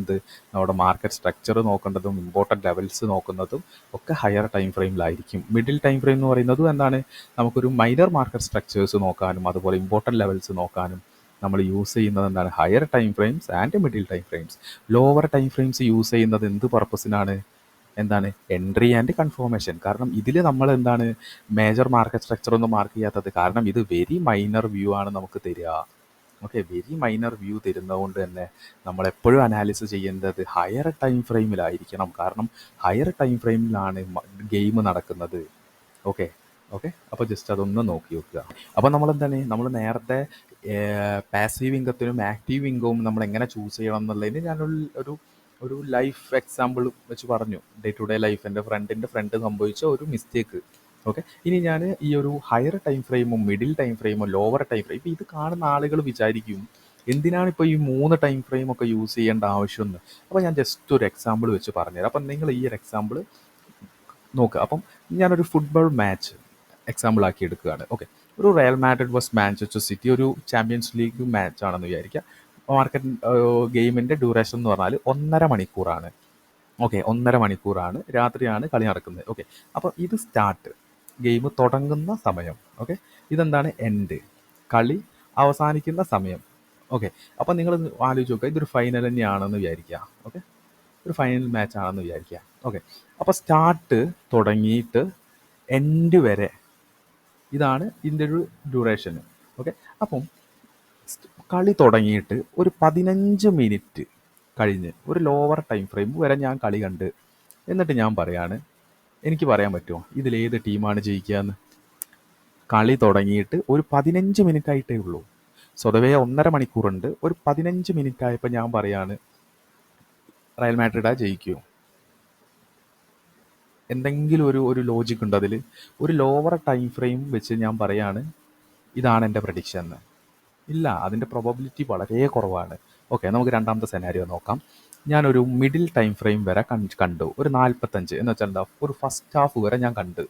നമ്മുടെ മാർക്കറ്റ് സ്ട്രക്ചർ നോക്കേണ്ടതും ഇമ്പോർട്ടൻറ്റ് ലെവൽസ് നോക്കുന്നതും ഒക്കെ ഹയർ ടൈം ഫ്രെയിമിലായിരിക്കും. മിഡിൽ ടൈം ഫ്രെയിം എന്ന് പറയുന്നതും എന്താണ്, നമുക്കൊരു മൈനർ മാർക്കറ്റ് സ്ട്രക്ചേഴ്സ് നോക്കാനും അതുപോലെ ഇമ്പോർട്ടൻറ്റ് ലെവൽസ് നോക്കാനും നമ്മൾ യൂസ് ചെയ്യുന്നത് എന്താണ്, higher time frames and middle time frames. Lower time frames use ചെയ്യുന്നത് എന്ത് പർപ്പസിനാണ്, എന്താണ്, എൻട്രി ആൻഡ് കൺഫർമേഷൻ. കാരണം ഇതിൽ നമ്മൾ എന്താണ് മേജർ മാർക്കറ്റ് സ്ട്രക്ചർ ഒന്നും മാർക്ക് ചെയ്യാത്തത്, കാരണം ഇത് വെരി മൈനർ വ്യൂ ആണ് നമുക്ക് തരിക. ഓക്കെ, വെരി മൈനർ വ്യൂ തരുന്നതുകൊണ്ട് തന്നെ നമ്മളെപ്പോഴും അനാലിസിസ് ചെയ്യേണ്ടത് ഹയർ ടൈം ഫ്രെയിമിലായിരിക്കണം. കാരണം ഹയർ ടൈം ഫ്രെയിമിലാണ് ഗെയിം നടക്കുന്നത്. ഓക്കെ ഓക്കെ അപ്പോൾ ജസ്റ്റ് അതൊന്ന് നോക്കി വെക്കുക. അപ്പോൾ നമ്മൾ നേരത്തെ പാസീവ് ഇൻകത്തിനും ആക്റ്റീവ് ഇൻകവും നമ്മൾ എങ്ങനെ ചൂസ് ചെയ്യണം എന്നുള്ളതിന് ഞാനൊരു ഒരു ലൈഫ് എക്സാമ്പിൾ വെച്ച് പറഞ്ഞു. ഡേ ടു ഡേ ലൈഫ്, എൻ്റെ ഫ്രണ്ട് സംഭവിച്ച ഒരു മിസ്റ്റേക്ക്. ഓക്കെ, ഇനി ഞാൻ ഈ ഒരു ഹയർ ടൈം ഫ്രെയിമും മിഡിൽ ടൈം ഫ്രെയിമും ലോവർ ടൈം ഫ്രെയിം, ഇപ്പോൾ ഇത് കാണുന്ന ആളുകൾ വിചാരിക്കും എന്തിനാണ് ഇപ്പോൾ ഈ 3 ടൈം ഫ്രെയിം ഒക്കെ യൂസ് ചെയ്യേണ്ട ആവശ്യമെന്ന്. അപ്പോൾ ഞാൻ ജസ്റ്റ് ഒരു എക്സാമ്പിൾ വെച്ച് പറഞ്ഞുതരാം. അപ്പം നിങ്ങൾ ഈ ഒരു എക്സാമ്പിൾ നോക്കുക. അപ്പം ഞാനൊരു ഫുട്ബോൾ മാച്ച് എക്സാമ്പിൾ ആക്കി എടുക്കുകയാണ്. ഓക്കെ, ഒരു Real Madrid versus Manchester city, ഒരു ചാമ്പ്യൻസ് ലീഗ് മാച്ച് ആണെന്ന് വിചാരിക്കുക. മാർക്കറ്റ് ഗെയിമിൻ്റെ ഡ്യൂറേഷൻ എന്ന് പറഞ്ഞാൽ 1.5 മണിക്കൂറാണ്. ഓക്കെ, 1.5 മണിക്കൂറാണ്, രാത്രിയാണ് കളി നടക്കുന്നത്. ഓക്കെ, അപ്പോൾ ഇത് സ്റ്റാർട്ട്, ഗെയിം തുടങ്ങുന്ന സമയം. ഓക്കെ, ഇതെന്താണ് എൻഡ്, കളി അവസാനിക്കുന്ന സമയം. ഓക്കെ, അപ്പോൾ നിങ്ങൾ ആലോചിച്ച് നോക്കുക, ഇതൊരു ഫൈനൽ തന്നെയാണെന്ന് വിചാരിക്കുക. ഓക്കെ, ഒരു ഫൈനൽ മാച്ച് ആണെന്ന് വിചാരിക്കുക. ഓക്കെ, അപ്പോൾ സ്റ്റാർട്ട് തുടങ്ങിയിട്ട് എൻഡ് വരെ ഇതാണ് ഇതിൻ്റെ ഒരു ഡ്യൂറേഷൻ. ഓക്കെ, അപ്പം കളി തുടങ്ങിയിട്ട് ഒരു 15 മിനിറ്റ് കഴിഞ്ഞ് ഒരു ലോവർ ടൈം ഫ്രെയിം വരെ ഞാൻ കളി കണ്ട് എന്നിട്ട് ഞാൻ പറയാണ്, എനിക്ക് പറയാൻ പറ്റുമോ ഇതിലേത് ടീമാണ് ജയിക്കുക എന്ന്? കളി തുടങ്ങിയിട്ട് ഒരു 15 മിനിറ്റ് ആയിട്ടേ ഉള്ളൂ. സ്വതവേ 1.5 മണിക്കൂറുണ്ട്. ഒരു 15 മിനിറ്റ് ആയപ്പോൾ ഞാൻ പറയാണ് റയൽ മാഡ്രിഡാ ജയിക്കുമോ? എന്തെങ്കിലും ഒരു ലോജിക് ഉണ്ടോ അതിൽ? ഒരു ലോവർ ടൈം ഫ്രെയിം വെച്ച് ഞാൻ പറയാണ് ഇതാണ് എൻ്റെ പ്രഡിക്ഷൻ എന്ന്. ഇല്ല, അതിൻ്റെ പ്രോബബിലിറ്റി വളരെ കുറവാണ്. ഓക്കെ, നമുക്ക് രണ്ടാമത്തെ സെനാരിയോ നോക്കാം. ഞാനൊരു മിഡിൽ ടൈം ഫ്രെയിം വരെ കണ്ടു. ഒരു 45 എന്ന് വെച്ചാൽ എന്താ, ഒരു ഫസ്റ്റ് ഹാഫ് വരെ ഞാൻ കണ്ടു.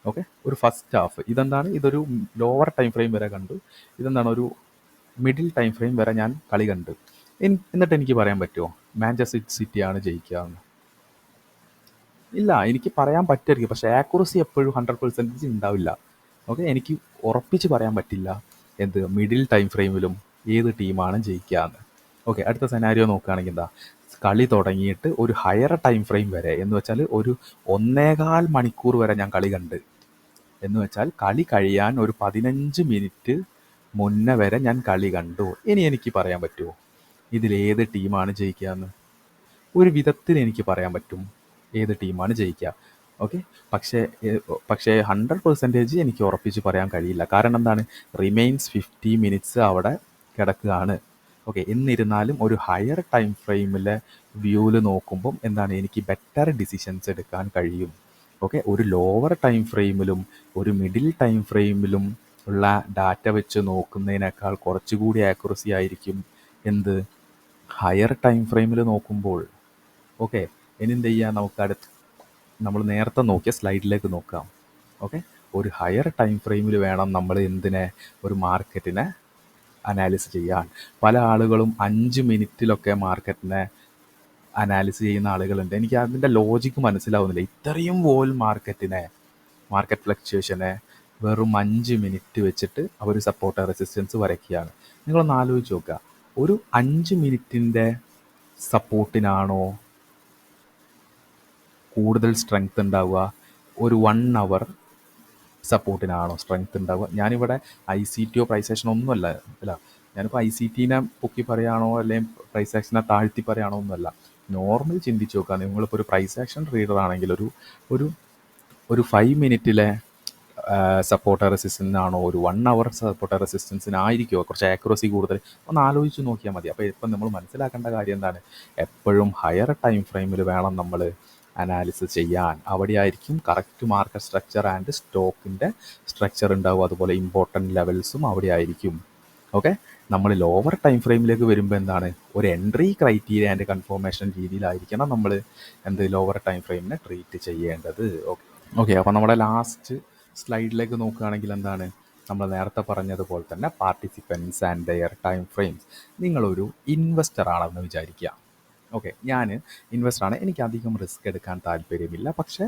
ഓക്കെ, ഒരു ഫസ്റ്റ് ഹാഫ്. ഇതെന്താണ്, ഇതൊരു ലോവർ ടൈം ഫ്രെയിം വരെ കണ്ടു. ഇതെന്താണ്, ഒരു മിഡിൽ ടൈം ഫ്രെയിം വരെ ഞാൻ കളി കണ്ടു. എന്നിട്ട് എനിക്ക് പറയാൻ പറ്റുമോ മാഞ്ചസ്റ്റർ സിറ്റിയാണ് ജയിക്കുക എന്ന്? ഇല്ല, എനിക്ക് പറയാൻ പറ്റുമായിരിക്കും, പക്ഷേ ആക്യുറസി എപ്പോഴും 100% ഉണ്ടാവില്ല. ഓക്കെ, എനിക്ക് ഉറപ്പിച്ച് പറയാൻ പറ്റില്ല എന്ത് മിഡിൽ ടൈം ഫ്രെയിമിലും ഏത് ടീമാണ് ജയിക്കുക എന്ന്. ഓക്കെ, അടുത്ത സെനാരിയോ നോക്കുകയാണെങ്കിൽ എന്താ, കളി തുടങ്ങിയിട്ട് ഒരു ഹയർ ടൈം ഫ്രെയിം വരെ എന്ന് വെച്ചാൽ ഒരു 1.25 മണിക്കൂർ വരെ ഞാൻ കളി കണ്ട്. എന്ന് വെച്ചാൽ കളി കഴിയാൻ ഒരു 15 മിനിറ്റ് മുന്നേ വരെ ഞാൻ കളി കണ്ടു. ഇനി എനിക്ക് പറയാൻ പറ്റുമോ ഇതിലേത് ടീമാണ് ജയിക്കുക എന്ന്? ഒരു വിധത്തിൽ എനിക്ക് പറയാൻ പറ്റും ഏത് ടീമാണ് ജയിക്കുക. ഓക്കെ, പക്ഷേ 100% എനിക്ക് ഉറപ്പിച്ച് പറയാൻ കഴിയില്ല. കാരണം എന്താണ്, റിമെയിൻസ് 50 മിനിറ്റ്സ് അവിടെ കിടക്കുകയാണ്. ഓക്കെ, എന്നിരുന്നാലും ഒരു ഹയർ ടൈം ഫ്രെയിമിലെ വ്യൂവിൽ നോക്കുമ്പം എന്താണ്, എനിക്ക് ബെറ്റർ ഡിസിഷൻസ് എടുക്കാൻ കഴിയും. ഓക്കെ, ഒരു ലോവർ ടൈം ഫ്രെയിമിലും ഒരു മിഡിൽ ടൈം ഫ്രെയിമിലും ഉള്ള ഡാറ്റ വെച്ച് നോക്കുന്നതിനേക്കാൾ കുറച്ചുകൂടി ആക്യുറസി ആയിരിക്കും എന്ത് ഹയർ ടൈം ഫ്രെയിമിൽ നോക്കുമ്പോൾ. ഓക്കെ, ഇനി എന്ത് ചെയ്യുക, നമുക്ക് നമ്മൾ നേരത്തെ നോക്കിയ സ്ലൈഡിലേക്ക് നോക്കാം. ഓക്കെ, ഒരു ഹയർ ടൈം ഫ്രെയിമിൽ വേണം നമ്മൾ എന്തിനെ, ഒരു മാർക്കറ്റിനെ അനാലിസിസ് ചെയ്യാൻ. പല ആളുകളും 5 മിനിറ്റിലൊക്കെ മാർക്കറ്റിനെ അനാലിസിസ് ചെയ്യുന്ന ആളുകളുണ്ട്. എനിക്ക് അതിൻ്റെ ലോജിക്ക് മനസ്സിലാവുന്നില്ല. ഇത്രയും മാർക്കറ്റ് ഫ്ലക്ച്വേഷനെ വെറും 5 മിനിറ്റ് വെച്ചിട്ട് അവർ സപ്പോർട്ട് റെസിസ്റ്റൻസ് വരയ്ക്കുകയാണ്. നിങ്ങളൊന്ന് ആലോചിച്ച് നോക്കുക, ഒരു 5 മിനിറ്റിൻ്റെ സപ്പോർട്ടിനാണോ കൂടുതൽ സ്ട്രെങ്ത് ഉണ്ടാവുക, ഒരു 1 അവർ സപ്പോർട്ടിനാണോ സ്ട്രെങ്ത് ഉണ്ടാവുക? ഞാനിവിടെ ICT പ്രൈസ് ആക്ഷനോ ഒന്നുമല്ല. ഞാനിപ്പോൾ ICTനെ പൊക്കി പറയുകയാണോ അല്ലെങ്കിൽ പ്രൈസ് ആക്ഷനെ താഴ്ത്തി പറയുകയാണോ ഒന്നുമല്ല. നോർമൽ ചിന്തിച്ച് നോക്കുക. നിങ്ങളിപ്പോൾ ഒരു പ്രൈസ് ആക്ഷൻ റീഡർ ആണെങ്കിൽ ഒരു 5 മിനിറ്റിലെ സപ്പോർട്ടർ റെസിസ്റ്റൻസിനാണോ ഒരു 1 അവർ സപ്പോർട്ടർ റെസിസ്റ്റൻസിനായിരിക്കുമോ കുറച്ച് ആക്യുറസി കൂടുതൽ? ഒന്ന് ആലോചിച്ച് നോക്കിയാൽ മതി. അപ്പോൾ ഇപ്പം നമ്മൾ മനസ്സിലാക്കേണ്ട കാര്യം എന്താണ്, എപ്പോഴും ഹയർ ടൈം ഫ്രെയിമിൽ വേണം നമ്മൾ അനാലിസിസ് ചെയ്യാൻ. അവിടെയായിരിക്കും കറക്റ്റ് മാർക്കറ്റ് സ്ട്രക്ചർ ആൻഡ് സ്റ്റോക്കിൻ്റെ സ്ട്രക്ചർ ഉണ്ടാവും. അതുപോലെ ഇമ്പോർട്ടൻറ്റ് ലെവൽസും അവിടെ ആയിരിക്കും. ഓക്കെ, നമ്മൾ ലോവർ ടൈം ഫ്രെയിമിലേക്ക് വരുമ്പോൾ എന്താണ്, ഒരു എൻട്രി ക്രൈറ്റീരിയ ആൻഡ് കൺഫർമേഷൻ രീതിയിലായിരിക്കണം നമ്മൾ ലോവർ ടൈം ഫ്രെയിമിനെ ട്രീറ്റ് ചെയ്യേണ്ടത്. ഓക്കെ, അപ്പോൾ നമ്മുടെ ലാസ്റ്റ് സ്ലൈഡിലേക്ക് നോക്കുകയാണെങ്കിൽ എന്താണ്, നമ്മൾ നേരത്തെ പറഞ്ഞതുപോലെ തന്നെ participants and their time frames. നിങ്ങളൊരു ഇൻവെസ്റ്റർ ആണെന്ന് വിചാരിക്കുക. ഓക്കെ, ഞാൻ ഇൻവെസ്റ്ററാണ്, എനിക്ക് അധികം റിസ്ക് എടുക്കാൻ താല്പര്യമില്ല, പക്ഷേ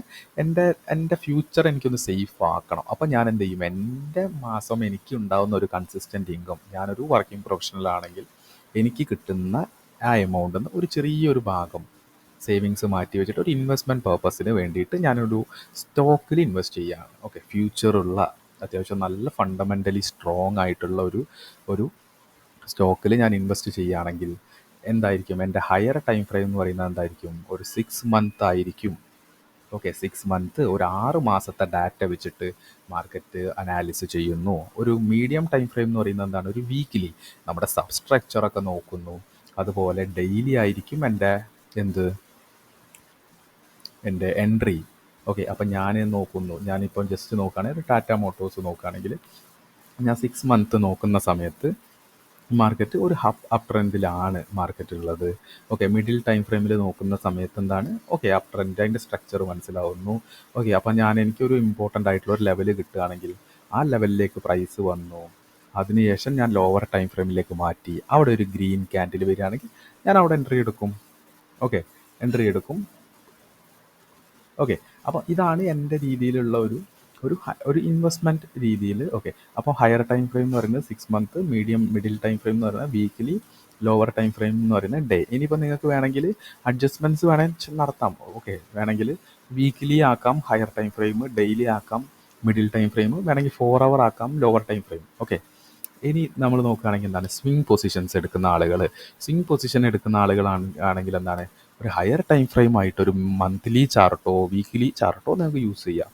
എൻ്റെ ഫ്യൂച്ചർ എനിക്കൊന്ന് സേഫ് ആക്കണം. അപ്പോൾ ഞാൻ എന്ത് ചെയ്യും, എൻ്റെ മാസം എനിക്ക് ഉണ്ടാകുന്ന ഒരു കൺസിസ്റ്റൻറ്റ് ഇൻകം, ഞാനൊരു വർക്കിംഗ് പ്രൊഫഷണൽ ആണെങ്കിൽ എനിക്ക് കിട്ടുന്ന ആ എമൗണ്ടിൽ നിന്ന് ഒരു ചെറിയൊരു ഭാഗം സേവിങ്സ് മാറ്റി വെച്ചിട്ട് ഒരു ഇൻവെസ്റ്റ്മെൻറ്റ് പർപ്പസിന് വേണ്ടിയിട്ട് ഞാനൊരു സ്റ്റോക്കിൽ ഇൻവെസ്റ്റ് ചെയ്യുകയാണ്. ഓക്കെ, ഫ്യൂച്ചറുള്ള അത്യാവശ്യം നല്ല ഫണ്ടമെൻ്റലി സ്ട്രോങ് ആയിട്ടുള്ള ഒരു സ്റ്റോക്കിൽ ഞാൻ ഇൻവെസ്റ്റ് ചെയ്യുകയാണെങ്കിൽ എന്തായിരിക്കും, എൻ്റെ ഹയർ ടൈം ഫ്രെയിം എന്ന് പറയുന്നത് എന്തായിരിക്കും, ഒരു 6 മന്ത് ആയിരിക്കും. ഓക്കെ, 6 മന്ത്, ഒരു 6 മാസത്തെ ഡാറ്റ വെച്ചിട്ട് മാർക്കറ്റ് അനാലിസിസ് ചെയ്യുന്നു. ഒരു മീഡിയം ടൈം ഫ്രെയിം എന്ന് പറയുന്നത് എന്താണ്, ഒരു വീക്കിലി നമ്മുടെ സബ് സ്ട്രക്ചറൊക്കെ നോക്കുന്നു. അതുപോലെ ഡെയിലി ആയിരിക്കും എൻ്റെ എൻട്രി. ഓക്കെ, അപ്പം ഞാൻ നോക്കുന്നു, ഞാനിപ്പം ജസ്റ്റ് നോക്കുകയാണെങ്കിൽ ടാറ്റ മോട്ടോഴ്സ് നോക്കുകയാണെങ്കിൽ ഞാൻ 6 മന്ത് നോക്കുന്ന സമയത്ത് മാർക്കറ്റ് ഒരു അപ്പ് ട്രെൻഡിലാണ് മാർക്കറ്റ് ഉള്ളത്. ഓക്കെ, മിഡിൽ ടൈം ഫ്രെയിമിൽ നോക്കുന്ന സമയത്ത് എന്താണ്, ഓക്കെ അപ്പ് ട്രെൻഡ്, അതിൻ്റെ സ്ട്രക്ചർ മനസ്സിലാവുന്നു. ഓക്കെ, അപ്പം എനിക്കൊരു ഇമ്പോർട്ടൻ്റ് ആയിട്ടുള്ള ഒരു ലെവൽ കിട്ടുകയാണെങ്കിൽ ആ ലെവലിലേക്ക് പ്രൈസ് വന്നു, അതിനുശേഷം ഞാൻ ലോവർ ടൈം ഫ്രെയിമിലേക്ക് മാറ്റി, അവിടെ ഒരു ഗ്രീൻ ക്യാൻഡിൽ വരികയാണെങ്കിൽ ഞാൻ അവിടെ എൻട്രി എടുക്കും. ഓക്കെ, അപ്പോൾ ഇതാണ് എൻ്റെ രീതിയിലുള്ള ഒരു ഇൻവെസ്റ്റ്മെൻറ്റ് രീതിയിൽ. ഓക്കെ, അപ്പോൾ ഹയർ ടൈം ഫ്രെയിം എന്ന് പറയുന്നത് 6 മന്ത്, മിഡിൽ ടൈം ഫ്രെയിം എന്ന് പറയുന്നത് വീക്കിലി, ലോവർ ടൈം ഫ്രെയിം എന്ന് പറയുന്നത് ഡേ. ഇനിയിപ്പോൾ നിങ്ങൾക്ക് വേണമെങ്കിൽ അഡ്ജസ്റ്റ്മെൻറ്റ്സ് വേണമെങ്കിൽ നടത്താം. ഓക്കെ, വേണമെങ്കിൽ വീക്കിലി ആക്കാം ഹയർ ടൈം ഫ്രെയിം, ഡെയിലി ആക്കാം മിഡിൽ ടൈം ഫ്രെയിം, വേണമെങ്കിൽ 4 അവർ ആക്കാം ലോവർ ടൈം ഫ്രെയിം. ഓക്കെ, ഇനി നമ്മൾ നോക്കുകയാണെങ്കിൽ എന്താണ് സ്വിംഗ് പൊസിഷൻസ് എടുക്കുന്ന ആളുകൾ, സ്വിംഗ് പൊസിഷൻ എടുക്കുന്ന ആണെങ്കിൽ എന്താണ് ഒരു ഹയർ ടൈം ഫ്രെയിം ആയിട്ട് ഒരു മന്ത്ലി ചാർട്ടോ വീക്ക്ലി ചാർട്ടോ നമുക്ക് യൂസ് ചെയ്യാം.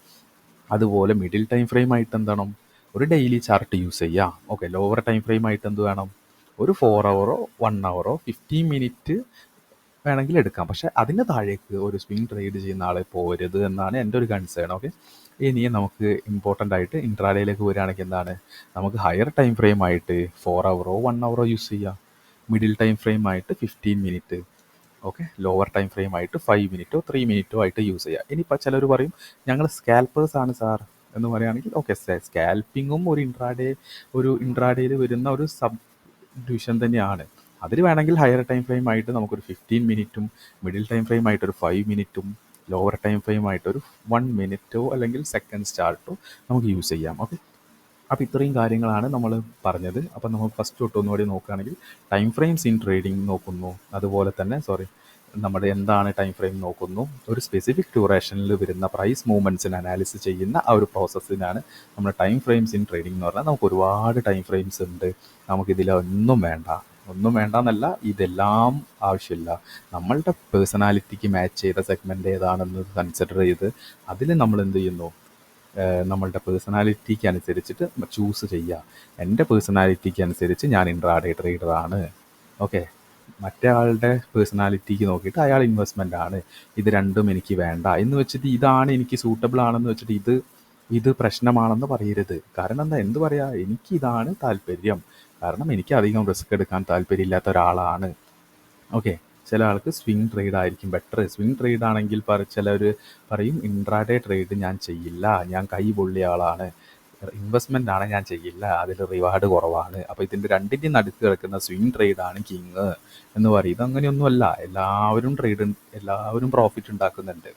അതുപോലെ മിഡിൽ ടൈം ഫ്രെയിം ആയിട്ട് എന്താണ് ഒരു ഡെയിലി ചാർട്ട് യൂസ് ചെയ്യാം. ഓക്കെ, ലോവർ ടൈം ഫ്രെയിം ആയിട്ട് എന്ത് വേണം, ഒരു 4 അവറോ 1 അവറോ 15 മിനിറ്റ് വേണമെങ്കിൽ എടുക്കാം. പക്ഷേ അതിന് താഴേക്ക് ഒരു സ്വിംഗ് ട്രേഡ് ചെയ്യുന്ന ആളെ പോരുത് എന്നാണ് എൻ്റെ ഒരു കൺസേൺ. ഓക്കെ, ഇനി നമുക്ക് ഇമ്പോർട്ടൻ്റ് ആയിട്ട് ഇൻട്രാഡേയിലേക്ക് വരികയാണെങ്കിൽ എന്താണ്, നമുക്ക് ഹയർ ടൈം ഫ്രെയിം ആയിട്ട് 4 അവറോ 1 അവറോ യൂസ് ചെയ്യാം. മിഡിൽ ടൈം ഫ്രെയിം ആയിട്ട് 15 minute. Okay, lower time frame ആയിട്ട് 5 മിനിറ്റോ 3 മിനിറ്റോ ആയിട്ട് യൂസ് ചെയ്യാം. ഇനിയിപ്പോൾ ചിലർ പറയും ഞങ്ങൾ സ്കാൽപ്പേഴ്സ് ആണ് സാർ എന്ന് പറയുകയാണെങ്കിൽ ഓക്കെ, സ്കാൽപ്പിങ്ങും ഒരു ഇൻട്രാഡേയിൽ വരുന്ന ഒരു സബ് ഡിവിഷൻ തന്നെയാണ്. അതിൽ വേണമെങ്കിൽ ഹയർ ടൈം ഫ്രെയിം ആയിട്ട് നമുക്കൊരു 15 മിനിറ്റും മിഡിൽ ടൈം ഫ്രെയിം ആയിട്ട് ഒരു 5 മിനിറ്റും ലോവർ ടൈം ഫ്രെയിം ആയിട്ട് ഒരു 1 മിനിറ്റോ അല്ലെങ്കിൽ സെക്കൻഡ് ചാർട്ടോ നമുക്ക് യൂസ് ചെയ്യാം. ഓക്കെ, അപ്പോൾ ഇത്രയും കാര്യങ്ങളാണ് നമ്മൾ പറഞ്ഞത്. അപ്പോൾ നമുക്ക് ഫസ്റ്റ് തൊട്ട് ഒന്നുകൂടി നോക്കുകയാണെങ്കിൽ ടൈം ഫ്രെയിംസ് ഇൻ ട്രേഡിംഗ് നോക്കുന്നു, അതുപോലെ തന്നെ നമ്മുടെ എന്താണ് ടൈം ഫ്രെയിം നോക്കുന്നു, ഒരു സ്പെസിഫിക് ഡ്യൂറേഷനിൽ വരുന്ന പ്രൈസ് മൂവ്മെൻറ്റ്സിന് അനാലിസിസ് ചെയ്യുന്ന ആ ഒരു പ്രോസസ്സിനാണ് നമ്മൾ ടൈം ഫ്രെയിംസ് ഇൻ ട്രേഡിംഗ് എന്ന് പറഞ്ഞാൽ. നമുക്ക് ഒരുപാട് ടൈം ഫ്രെയിംസ് ഉണ്ട്, നമുക്കിതിലൊന്നും വേണ്ടെന്നല്ല, ഇതെല്ലാം ആവശ്യമില്ല. നമ്മളുടെ പേഴ്സണാലിറ്റിക്ക് മാച്ച് ചെയ്ത സെഗ്മെൻ്റ് ഏതാണെന്ന് കൺസിഡർ ചെയ്ത് അതിൽ നമ്മൾ എന്ത് ചെയ്യുന്നു, നമ്മളുടെ പേഴ്സണാലിറ്റിക്ക് അനുസരിച്ചിട്ട് ചൂസ് ചെയ്യുക. എൻ്റെ പേഴ്സണാലിറ്റിക്ക് അനുസരിച്ച് ഞാൻ ഇൻട്രാഡേ ട്രേഡറാണ്. ഓക്കെ, മറ്റേ ആളുടെ പേഴ്സണാലിറ്റിക്ക് നോക്കിയിട്ട് അയാൾ ഇൻവെസ്റ്റ്മെൻ്റ് ആണ്. ഇത് രണ്ടും എനിക്ക് വേണ്ട എന്ന് വെച്ചിട്ട് ഇതാണ് എനിക്ക് സൂട്ടബിൾ ആണെന്ന് വെച്ചിട്ട് ഇത് പ്രശ്നമാണെന്ന് പറയരുത്. കാരണം എന്താ, എന്ത് പറയാ, എനിക്ക് ഇതാണ് താല്പര്യം, കാരണം എനിക്ക് അധികം റിസ്ക് എടുക്കാൻ താല്പര്യമില്ലാത്ത ഒരാളാണ്. ഓക്കെ, ചില ആൾക്ക് സ്വിംഗ് ട്രേഡ് ആയിരിക്കും ബെറ്റർ. സ്വിംഗ് ട്രേഡ് ആണെങ്കിൽ ചിലർ പറയും ഇൻട്രാഡേ ട്രേഡ് ഞാൻ ചെയ്യില്ല, ഞാൻ കൈ പൊള്ളിയ ആളാണ്, ഇൻവെസ്റ്റ്മെൻ്റ് ആണ് ഞാൻ ചെയ്യില്ല, അതിൽ റിവാർഡ് കുറവാണ്, അപ്പോൾ ഇതിൻ്റെ രണ്ടിൻ്റെയും നടുക്ക് കിടക്കുന്ന സ്വിംഗ് ട്രേഡാണ് കിങ് എന്ന് പറയും. ഇതങ്ങനെയൊന്നുമല്ല, എല്ലാവരും പ്രോഫിറ്റ് ഉണ്ടാക്കുന്നുണ്ട്.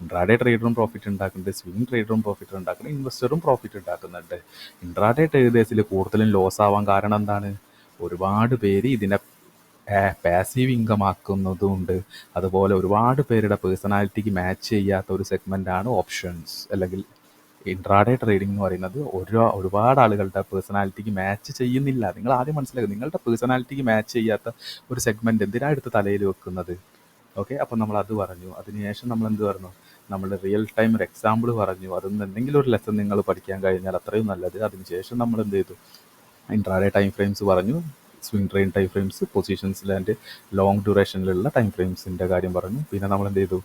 ഇൻട്രാഡേ ട്രേഡറും പ്രോഫിറ്റ് ഉണ്ടാക്കുന്നുണ്ട്, സ്വിംഗ് ട്രേഡറും പ്രോഫിറ്റ് ഉണ്ടാക്കുന്നുണ്ട്, ഇൻവെസ്റ്ററും പ്രോഫിറ്റ് ഉണ്ടാക്കുന്നുണ്ട്. ഇൻട്രാഡേ ട്രേഡേഴ്സിൽ കൂടുതലും ലോസ് ആവാൻ കാരണം എന്താണ്, ഒരുപാട് പേര് ഇതിനെ പാസീവ് ഇൻകം ആക്കുന്നതുമുണ്ട്. അതുപോലെ ഒരുപാട് പേരുടെ പേഴ്സണാലിറ്റിക്ക് മാച്ച് ചെയ്യാത്ത ഒരു സെഗ്മെൻ്റാണ് ഓപ്ഷൻസ് അല്ലെങ്കിൽ ഇൻട്രാഡേ ട്രേഡിംഗ് എന്ന് പറയുന്നത്. ഒരുപാട് ആളുകളുടെ പേഴ്സണാലിറ്റിക്ക് മാച്ച് ചെയ്യുന്നില്ല. നിങ്ങൾ ആദ്യം മനസ്സിലാക്കുക, നിങ്ങളുടെ പേഴ്സണാലിറ്റിക്ക് മാച്ച് ചെയ്യാത്ത ഒരു സെഗ്മെൻറ്റ് എന്തിനാണ് എടുത്ത് തലയിൽ വെക്കുന്നത്. ഓക്കെ, അപ്പോൾ നമ്മൾ അത് പറഞ്ഞു. അതിനുശേഷം നമ്മൾ എന്ത് പറഞ്ഞു, നമ്മൾ റിയൽ ടൈം ഒരു എക്സാമ്പിൾ പറഞ്ഞു. അതിൽ നിന്ന് എന്തെങ്കിലും ഒരു ലെസൺ നിങ്ങൾ പഠിക്കാൻ കഴിഞ്ഞാൽ അത്രയും നല്ലത്. അതിനുശേഷം നമ്മൾ എന്ത് ചെയ്തു, ഇൻട്രാഡേ ടൈം ഫ്രെയിംസ് പറഞ്ഞു, സ്വിംഗ് ട്രെയിൻ ടൈം ഫ്രെയിംസ്, പൊസിഷൻസിൽ ആൻഡ് ലോങ് ഡ്യൂറേഷനിലുള്ള ടൈം ഫ്രെയിംസിൻ്റെ കാര്യം പറഞ്ഞു. പിന്നെ നമ്മൾ എന്ത് ചെയ്തു,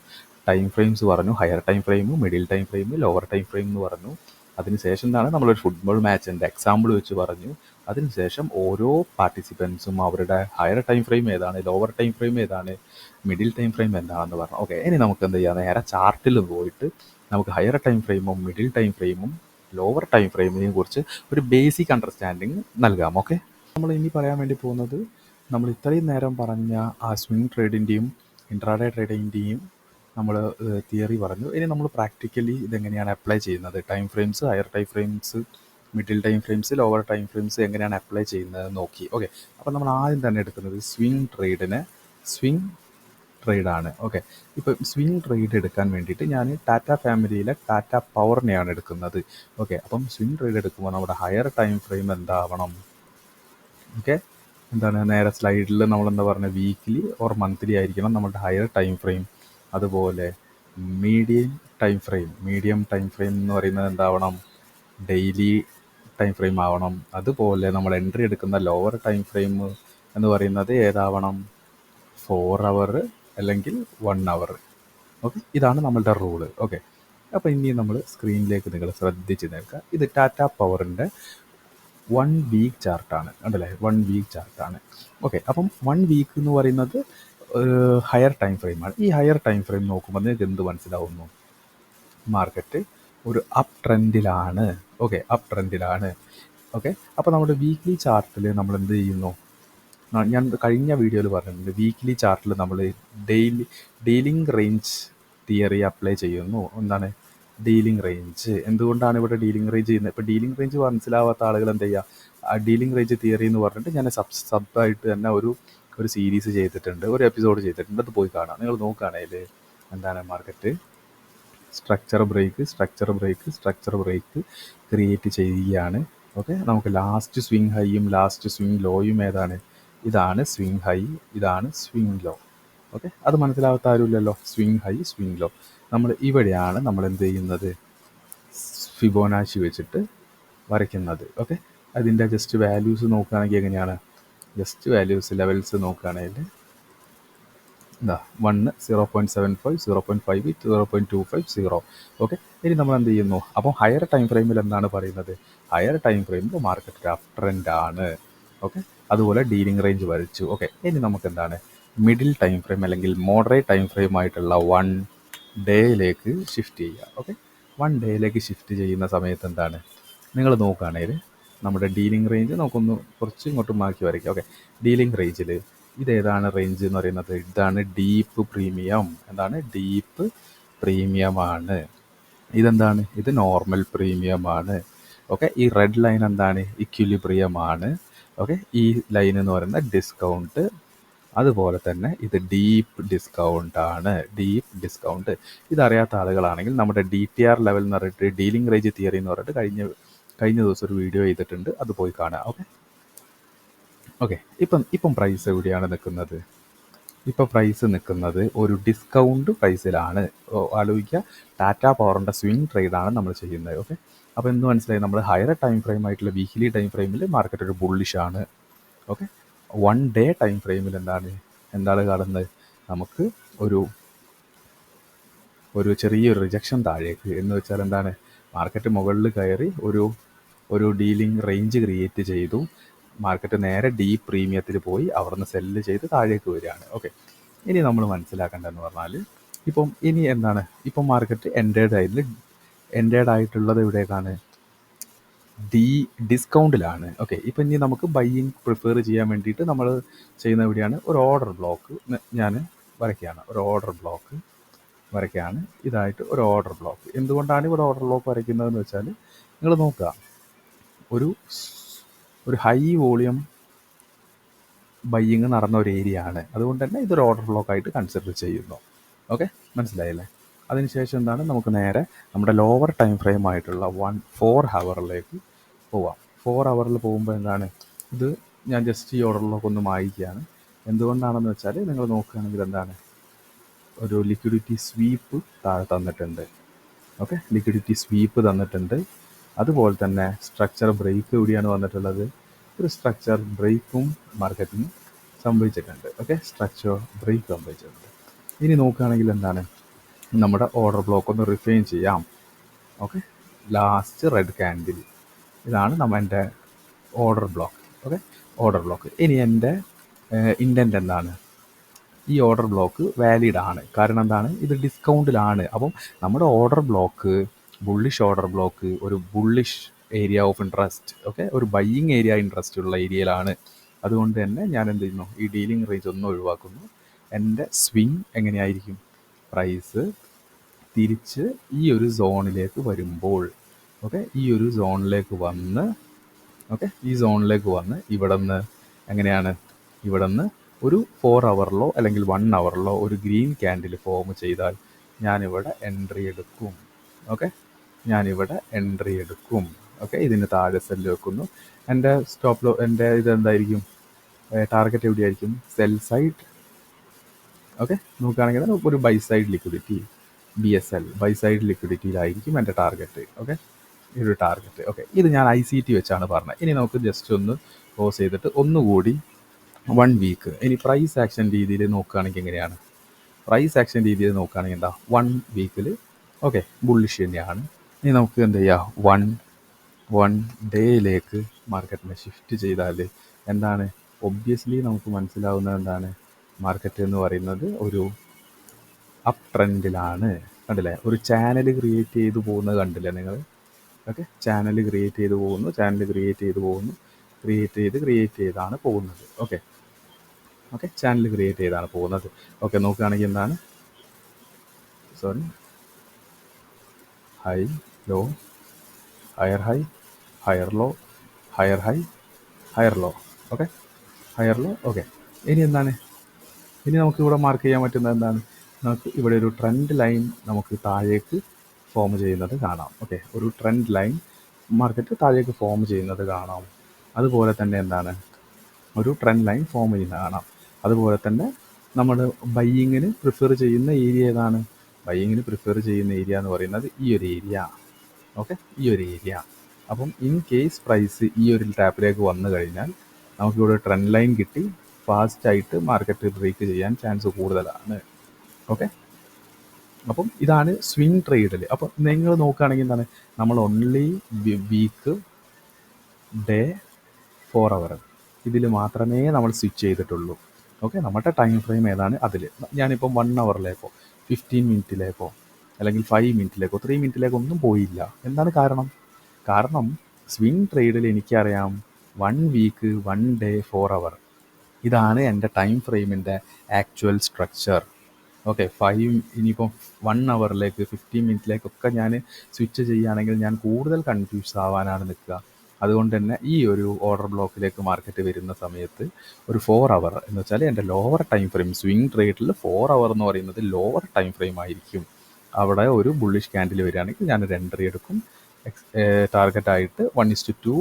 ടൈം ഫ്രെയിംസ് പറഞ്ഞു, higher time frame, middle time frame, lower time frame എന്ന് പറഞ്ഞു. അതിനുശേഷം എന്താണ്, നമ്മളൊരു ഫുട്ബോൾ മാച്ചിൻ്റെ എക്സാമ്പിൾ വെച്ച് പറഞ്ഞു. അതിനുശേഷം ഓരോ പാർട്ടിസിപ്പൻസും അവരുടെ ഹയർ ടൈം ഫ്രെയിം ഏതാണ്, ലോവർ ടൈം ഫ്രെയിം ഏതാണ്, മിഡിൽ ടൈം ഫ്രെയിം എന്താണെന്ന് പറഞ്ഞു. ഓക്കെ, ഇനി നമുക്ക് എന്ത് ചെയ്യാം, നേരെ ചാർട്ടിൽ പോയിട്ട് നമുക്ക് ഹയർ ടൈം ഫ്രെയിമും മിഡിൽ ടൈം ഫ്രെയിമും ലോവർ ടൈം ഫ്രെയിമിനെ കുറിച്ച് ഒരു ബേസിക് അണ്ടർസ്റ്റാൻഡിങ് നൽകാം. ഓക്കെ, നമ്മൾ ഇനി പറയാൻ വേണ്ടി പോകുന്നത്, നമ്മൾ ഇത്രയും നേരം പറഞ്ഞ ആ സ്വിംഗ് ട്രേഡിൻ്റെയും ഇൻട്രാഡേ ട്രേഡിൻ്റെയും നമ്മൾ തിയറി പറഞ്ഞു. ഇനി നമ്മൾ പ്രാക്ടിക്കലി ഇതെങ്ങനെയാണ് അപ്ലൈ ചെയ്യുന്നത്, time frames, higher time frames, middle time frames, lower time frames എങ്ങനെയാണ് അപ്ലൈ ചെയ്യുന്നത് നോക്കി. ഓക്കെ, അപ്പോൾ നമ്മൾ ആദ്യം തന്നെ എടുക്കുന്നത് സ്വിംഗ് ട്രേഡാണ്. ഓക്കെ, ഇപ്പം സ്വിംഗ് ട്രേഡ് എടുക്കാൻ വേണ്ടിയിട്ട് ഞാൻ ടാറ്റ ഫാമിലിയിലെ ടാറ്റ പവറിനെയാണ് എടുക്കുന്നത്. ഓക്കെ, അപ്പം സ്വിംഗ് ട്രേഡ് എടുക്കുമ്പോൾ നമ്മുടെ ഹയർ ടൈം ഫ്രെയിം എന്താവണം, ഓക്കെ, എന്താണ് നേരെ സ്ലൈഡിൽ നമ്മളെന്താ പറഞ്ഞത്, വീക്ക്ലി ഓർ മന്ത്ലി ആയിരിക്കണം നമ്മുടെ ഹയർ ടൈം ഫ്രെയിം. അതുപോലെ മീഡിയം ടൈം ഫ്രെയിം എന്ന് പറയുന്നത് എന്താവണം, ഡെയിലി ടൈം ഫ്രെയിം ആവണം. അതുപോലെ നമ്മൾ എൻട്രി എടുക്കുന്ന ലോവർ ടൈം ഫ്രെയിം എന്ന് പറയുന്നത് ഏതാവണം, 4 അവർ അല്ലെങ്കിൽ 1 അവർ. ഓക്കെ, ഇതാണ് നമ്മളുടെ റൂള്. ഓക്കെ, അപ്പോൾ ഇനി നമ്മൾ സ്ക്രീനിലേക്ക് നിങ്ങൾ ശ്രദ്ധിച്ച് നിൽക്കുക. ഇത് ടാറ്റ പവറിൻ്റെ 1 വീക്ക് ചാർട്ടാണ്, ഉണ്ടല്ലേ, 1 വീക്ക് ചാർട്ടാണ്. ഓക്കെ, അപ്പം 1 വീക്ക് എന്ന് പറയുന്നത് ഹയർ ടൈം ഫ്രെയിമാണ്. ഈ ഹയർ ടൈം ഫ്രെയിം നോക്കുമ്പോൾ നിങ്ങൾക്ക് എന്ത് മനസ്സിലാവുന്നു, മാർക്കറ്റ് ഒരു അപ്പ് ട്രെൻഡിലാണ്. ഓക്കെ, അപ്പ് ട്രെൻഡിലാണ്. ഓക്കെ, അപ്പോൾ നമ്മുടെ വീക്ക്ലി ചാർട്ടിൽ നമ്മൾ എന്ത് ചെയ്യുന്നു, ഞാൻ കഴിഞ്ഞ വീഡിയോയിൽ പറഞ്ഞിട്ടുണ്ട്, വീക്ക്ലി ചാർട്ടിൽ നമ്മൾ ഡീലിംഗ് റേഞ്ച് തിയറി അപ്ലൈ ചെയ്യുന്നു. എന്താണ് ഡീലിംഗ് റേഞ്ച്, എന്തുകൊണ്ടാണ് ഇവിടെ ഡീലിംഗ് റേഞ്ച് ചെയ്യുന്നത്. ഇപ്പോൾ ഡീലിംഗ് റേഞ്ച് മനസ്സിലാവാത്ത ആളുകൾ എന്ത് ചെയ്യുക, ആ ഡീലിംഗ് റേഞ്ച് തിയറി എന്ന് പറഞ്ഞിട്ട് ഞാൻ സബായിട്ട് തന്നെ ഒരു സീരീസ് ചെയ്തിട്ടുണ്ട്, ഒരു എപ്പിസോഡ് ചെയ്തിട്ടുണ്ട്, അത് പോയി കാണാം. നിങ്ങൾ നോക്കുകയാണെങ്കിൽ എന്താണ് മാർക്കറ്റ് സ്ട്രക്ചർ ബ്രേക്ക് ക്രിയേറ്റ് ചെയ്യുകയാണ്. ഓക്കെ, നമുക്ക് ലാസ്റ്റ് സ്വിങ് ഹൈയും ലാസ്റ്റ് സ്വിങ് ലോയും ഏതാണ്? ഇതാണ് സ്വിങ് ഹൈ, ഇതാണ് സ്വിങ് ലോ. ഓക്കെ, അത് മനസ്സിലാവാത്ത ആരുമില്ലല്ലോ. Swing high, swing low. നമ്മൾ ഇവിടെയാണ് നമ്മൾ എന്ത് ചെയ്യുന്നത്? ഫിബോനാച്ചി വെച്ചിട്ട് വരയ്ക്കുന്നത്. ഓക്കെ, അതിൻ്റെ ജസ്റ്റ് വാല്യൂസ് നോക്കുകയാണെങ്കിൽ എങ്ങനെയാണ്? ജസ്റ്റ് വാല്യൂസ് ലെവൽസ് നോക്കുകയാണെങ്കിൽ എന്താ 1 0.75 0.58 0.25 0. ഓക്കെ, ഇനി നമ്മൾ എന്ത് ചെയ്യുന്നു? അപ്പോൾ ഹയർ ടൈം ഫ്രെയിമിൽ എന്താണ് പറയുന്നത്? ഹയർ ടൈം ഫ്രെയിമിൽ മാർക്കറ്റ് അപ് ട്രെൻഡ് ആണ്. ഓക്കെ, അതുപോലെ ഡീലിംഗ് റേഞ്ച് വരച്ചു. ഓക്കെ, ഇനി നമുക്ക് എന്താണ്? മിഡിൽ ടൈം ഫ്രെയിം അല്ലെങ്കിൽ മോഡറേറ്റ് ടൈം ഫ്രെയിം ആയിട്ടുള്ള 1 ഡേയിലേക്ക് ഷിഫ്റ്റ് ചെയ്യുക. ഓക്കെ, 1 ഡേയിലേക്ക് ഷിഫ്റ്റ് ചെയ്യുന്ന സമയത്ത് എന്താണ്? നിങ്ങൾ നോക്കുകയാണെങ്കിൽ നമ്മുടെ ഡീലിംഗ് റേഞ്ച് നമുക്കൊന്ന് കുറച്ച് ഇങ്ങോട്ട് മാറ്റി വരയ്ക്കാം. ഓക്കെ, ഡീലിംഗ് റേഞ്ചിൽ ഇതേതാണ് റേഞ്ച് എന്ന് പറയുന്നത്? ഇതാണ് ഡീപ്പ് പ്രീമിയം. എന്താണ്? ഡീപ്പ് പ്രീമിയം ആണ്. ഇതെന്താണ്? ഇത് നോർമൽ പ്രീമിയം ആണ്. ഓക്കെ, ഈ റെഡ് ലൈൻ എന്താണ്? ഇക്വിലിബ്രിയം ആണ്. ഓക്കെ, ഈ ലൈൻ എന്ന് പറയുന്നത് ഡിസ്കൗണ്ട്. അതുപോലെ തന്നെ ഇത് ഡീപ്പ് ഡിസ്കൗണ്ട് ആണ്. ഡീപ്പ് ഡിസ്കൗണ്ട് ഇതറിയാത്ത ആളുകളാണെങ്കിൽ നമ്മുടെ DTR ലെവൽ എന്ന് പറഞ്ഞിട്ട് ഡീലിംഗ് റേഞ്ച് തിയറി എന്ന് പറഞ്ഞിട്ട് കഴിഞ്ഞ ദിവസം ഒരു വീഡിയോ ചെയ്തിട്ടുണ്ട്, അത് പോയി കാണുക. ഓക്കെ, ഇപ്പം പ്രൈസ് എവിടെയാണ് നിൽക്കുന്നത്? ഇപ്പോൾ പ്രൈസ് നിൽക്കുന്നത് ഒരു ഡിസ്കൗണ്ട് പ്രൈസിലാണ്. ആലോചിക്കുക, ടാറ്റ പവറിൻ്റെ സ്വിങ് ട്രേഡാണ് നമ്മൾ ചെയ്യുന്നത്. ഓക്കെ, അപ്പോൾ എന്ത് മനസ്സിലായി? നമ്മൾ ഹയർ ടൈം ഫ്രെയിം ആയിട്ടുള്ള വീക്ക്ലി ടൈം ഫ്രെയിമിൽ മാർക്കറ്റ് ഒരു ബുള്ളിഷാണ്. ഓക്കെ, 1 ഡേ ടൈം ഫ്രെയിമിൽ എന്താണ് കാണുന്നത്? നമുക്ക് ഒരു ചെറിയൊരു റിജക്ഷൻ താഴേക്ക്. എന്ന് വെച്ചാൽ എന്താണ്? മാർക്കറ്റ് മുകളിൽ കയറി ഒരു ഡീലിംഗ് റേഞ്ച് ക്രിയേറ്റ് ചെയ്തു. മാർക്കറ്റ് നേരെ ഡീപ്പ് പ്രീമിയത്തിൽ പോയി അവിടുന്ന് സെല്ല് ചെയ്ത് താഴേക്ക് വരികയാണ്. ഓക്കെ, ഇനി നമ്മൾ മനസ്സിലാക്കേണ്ടതെന്ന് പറഞ്ഞാൽ ഇനി എന്താണ്? ഇപ്പം മാർക്കറ്റ് എൻഡേഡ് ആയിട്ടുള്ളത് എവിടേക്കാണ്? ഡിസ്കൗണ്ടിലാണ്. ഓക്കെ, ഇപ്പം ഇനി നമുക്ക് ബൈയിങ് പ്രിഫർ ചെയ്യാൻ വേണ്ടിയിട്ട് നമ്മൾ ചെയ്യുന്ന എവിടെയാണ്? ഒരു ഓർഡർ ബ്ലോക്ക് ഞാൻ വരയ്ക്കുകയാണ്. ഒരു ഓർഡർ ബ്ലോക്ക് വരയ്ക്കുകയാണ്. ഇതായിട്ട് ഒരു ഓർഡർ ബ്ലോക്ക്. എന്തുകൊണ്ടാണ് ഇവിടെ ഓർഡർ ബ്ലോക്ക് വരയ്ക്കുന്നതെന്ന് വെച്ചാൽ നിങ്ങൾ നോക്കുക, ഒരു ഹൈ വോളിയം ബൈയിങ് നടന്ന ഒരു ഏരിയ ആണ്. അതുകൊണ്ട് തന്നെ ഇതൊരു ഓർഡർ ബ്ലോക്ക് ആയിട്ട് കൺസിഡർ ചെയ്യുന്നു. ഓക്കെ, മനസ്സിലായില്ലേ? അതിനുശേഷം എന്താണ്? നമുക്ക് നേരെ നമ്മുടെ ലോവർ ടൈം ഫ്രെയിം ആയിട്ടുള്ള 4 ഹവറിലേക്ക് പോവാം. 4 ഹവറിൽ പോകുമ്പോൾ എന്താണ്? ഇത് ഞാൻ ജസ്റ്റ് ഈ ഓർഡർ ബ്ലോക്ക് ഒന്ന് മായ്ക്കുകയാണ്. എന്തുകൊണ്ടാണെന്ന് വെച്ചാൽ നിങ്ങൾ നോക്കുകയാണെങ്കിൽ എന്താണ്? ഒരു ലിക്വിഡിറ്റി സ്വീപ്പ് താഴെ തന്നിട്ടുണ്ട്. ഓക്കെ, ലിക്വിഡിറ്റി സ്വീപ്പ് തന്നിട്ടുണ്ട്. അതുപോലെ തന്നെ സ്ട്രക്ചർ ബ്രേക്ക് എവിടെയാണ് വന്നിട്ടുള്ളത്? ഒരു സ്ട്രക്ചർ ബ്രേക്കും മാർക്കറ്റിന് സംഭവിച്ചിട്ടുണ്ട്. ഓക്കെ, സ്ട്രക്ചർ ബ്രേക്ക് സംഭവിച്ചിട്ടുണ്ട്. ഇനി നോക്കുകയാണെങ്കിൽ എന്താണ്? നമ്മുടെ ഓർഡർ ബ്ലോക്ക് ഒന്ന് റിഫൈൻ ചെയ്യാം. ഓക്കെ, ലാസ്റ്റ് റെഡ് ക്യാൻഡിൽ, ഇതാണ് എൻ്റെ order block. Okay, order block. ഇനി എൻ്റെ ഇൻറ്റൻറ്റ് എന്താണ്? ഈ ഓർഡർ ബ്ലോക്ക് വാലിഡ് ആണ്. കാരണം എന്താണ്? ഇത് ഡിസ്കൗണ്ടിലാണ്. അപ്പം നമ്മുടെ order block bullish order block ഒരു bullish area of interest. Okay, ഒരു ബൈയിങ് ഏരിയ ഇൻട്രസ്റ്റ് ഉള്ള ഏരിയയിലാണ്. അതുകൊണ്ട് തന്നെ ഞാൻ എന്ത് ചെയ്യുന്നു? ഈ ഡീലിംഗ് റേഞ്ച് ഒന്നും ഒഴിവാക്കുന്നു. എൻ്റെ സ്വിങ് എങ്ങനെയായിരിക്കും? പ്രൈസ് തിരിച്ച് ഈ ഒരു സോണിലേക്ക് വരുമ്പോൾ, ഓക്കെ, ഈ ഒരു സോണിലേക്ക് വന്ന്, ഓക്കെ, ഈ സോണിലേക്ക് വന്ന് ഇവിടെ നിന്ന് എങ്ങനെയാണ്? ഇവിടെ നിന്ന് ഒരു 4 ഹവറിലോ അല്ലെങ്കിൽ 1 ഹവറിലോ ഒരു ഗ്രീൻ ക്യാൻഡിൽ ഫോം ചെയ്താൽ ഞാനിവിടെ എൻട്രി എടുക്കും. ഓക്കെ, ഞാനിവിടെ എൻട്രി എടുക്കും. ഓക്കെ, ഇതിന് താഴെ സെല്ല് വെക്കുന്നു. എൻ്റെ എൻ്റെ ഇതെന്തായിരിക്കും? ടാർഗറ്റ് എവിടെയായിരിക്കും? Sell side. ഓക്കെ, നോക്കുകയാണെങ്കിൽ ഒരു buy side liquidity, BSL buy side ലിക്വിഡിറ്റിയിലായിരിക്കും എൻ്റെ ടാർഗറ്റ്. ഓക്കെ, ഈ ഒരു ടാർഗറ്റ്. ഓക്കെ, ഇത് ഞാൻ ICT വെച്ചാണ് പറഞ്ഞത്. ഇനി നമുക്ക് ജസ്റ്റ് ഒന്ന് ക്ലോസ് ചെയ്തിട്ട് ഒന്നുകൂടി 1 വീക്ക്. ഇനി പ്രൈസ് ആക്ഷൻ രീതിയിൽ നോക്കുകയാണെങ്കിൽ എങ്ങനെയാണ്? പ്രൈസ് ആക്ഷൻ രീതിയിൽ നോക്കുകയാണെങ്കിൽ എന്താ? 1 വീക്കിൽ ഓക്കെ ബുള്ളിഷ് തന്നെയാണ്. ഇനി നമുക്ക് എന്ത് ചെയ്യാം? വൺ ഡേയിലേക്ക് മാർക്കറ്റിനെ ഷിഫ്റ്റ് ചെയ്താൽ എന്താണ്? ഒബ്വിയസ്ലി നമുക്ക് മനസ്സിലാവുന്നത് എന്താണ്? മാർക്കറ്റ് എന്ന് പറയുന്നത് ഒരു അപ്പ് ട്രെൻഡിലാണ്. കണ്ടില്ലേ? ഒരു ചാനൽ ക്രിയേറ്റ് ചെയ്ത് പോകുന്നത് കണ്ടില്ലേ നിങ്ങൾ? ഓക്കെ, ചാനൽ ക്രിയേറ്റ് ചെയ്ത് പോകുന്നു, ക്രിയേറ്റ് ചെയ്താണ് പോകുന്നത്. ഓക്കെ, ചാനൽ ക്രിയേറ്റ് ചെയ്താണ് പോകുന്നത്. ഓക്കെ, നോക്കുകയാണെങ്കിൽ എന്താണ്? High low, higher high, higher low, higher high, higher low. Okay, higher low. Okay, ഇനി എന്താണ്? ഇനി നമുക്ക് ഇവിടെ മാർക്ക് ചെയ്യാൻ പറ്റുന്നത് എന്താണ്? നമുക്ക് ഇവിടെ ഒരു ട്രെൻഡ് ലൈൻ നമുക്ക് താഴേക്ക് ഫോം ചെയ്യുന്നത് കാണാം. ഓക്കെ, ഒരു ട്രെൻഡ് ലൈൻ മാർക്കറ്റ് താഴേക്ക് ഫോം ചെയ്യുന്നത് കാണാം. അതുപോലെ തന്നെ എന്താണ്, ഒരു ട്രെൻഡ് ലൈൻ ഫോം ചെയ്യുന്നത് കാണാം. അതുപോലെ തന്നെ നമ്മൾ ബയ്യിങ്ങിന് പ്രിഫർ ചെയ്യുന്ന ഏരിയ ഏതാണ്? ബയ്യിങ്ങിന് പ്രിഫർ ചെയ്യുന്ന ഏരിയ എന്ന് പറയുന്നത് ഈ ഒരു ഏരിയ. ഓക്കെ, ഈ ഒരു ഏരിയ. അപ്പം ഇൻ കേസ് പ്രൈസ് ഈ ഒരു ടാപ്പിലേക്ക് വന്നു കഴിഞ്ഞാൽ നമുക്കിവിടെ ട്രെൻഡ് ലൈൻ കിട്ടി, ഫാസ്റ്റായിട്ട് മാർക്കറ്റ് ബ്രേക്ക് ചെയ്യാൻ ചാൻസ് കൂടുതലാണ്. ഓക്കെ, അപ്പം ഇതാണ് സ്വിങ് ട്രേഡിൽ. അപ്പം നിങ്ങൾ നോക്കുകയാണെങ്കിൽ എന്താണ്, നമ്മൾ ഓൺലി വീക്ക്, ഡേ, 4 അവർ ഇതിൽ മാത്രമേ നമ്മൾ സ്വിച്ച് ചെയ്തിട്ടുള്ളൂ. ഓക്കെ, നമ്മുടെ ടൈം ഫ്രെയിം ഏതാണ് അതിൽ. ഞാനിപ്പം 1 അവറിലേക്കോ 15 മിനിറ്റിലേക്കോ അല്ലെങ്കിൽ 5 മിനിറ്റിലേക്കോ 3 മിനിറ്റിലേക്കോ ഒന്നും പോയില്ല. എന്താണ് കാരണം? കാരണം സ്വിങ് ട്രേഡിൽ എനിക്കറിയാം 1 വീക്ക്, 1 ഡേ, 4 അവർ ഇതാണ് എൻ്റെ ടൈം ഫ്രെയിമിൻ്റെ ആക്ച്വൽ സ്ട്രക്ചർ. ഓക്കെ, ഇനിയിപ്പം 1 അവറിലേക്ക് 15 മിനിറ്റിലേക്കൊക്കെ ഞാൻ സ്വിച്ച് ചെയ്യുകയാണെങ്കിൽ ഞാൻ കൂടുതൽ കൺഫ്യൂസ് ആവാനാണ് നിൽക്കുക. അതുകൊണ്ട് തന്നെ ഈ ഒരു ഓർഡർ ബ്ലോക്കിലേക്ക് മാർക്കറ്റ് വരുന്ന സമയത്ത് ഒരു 4 അവർ എന്ന് വെച്ചാൽ എൻ്റെ ലോവർ ടൈം ഫ്രെയിം, സ്വിങ് ട്രേഡിൽ 4 അവർ എന്ന് പറയുന്നത് ലോവർ ടൈം ഫ്രെയിം ആയിരിക്കും. അവിടെ ഒരു ബുള്ളിഷ് ക്യാൻഡിൽ വരികയാണെങ്കിൽ ഞാനൊരു എൻട്രി എടുക്കും. ടാർഗറ്റായിട്ട് 1:2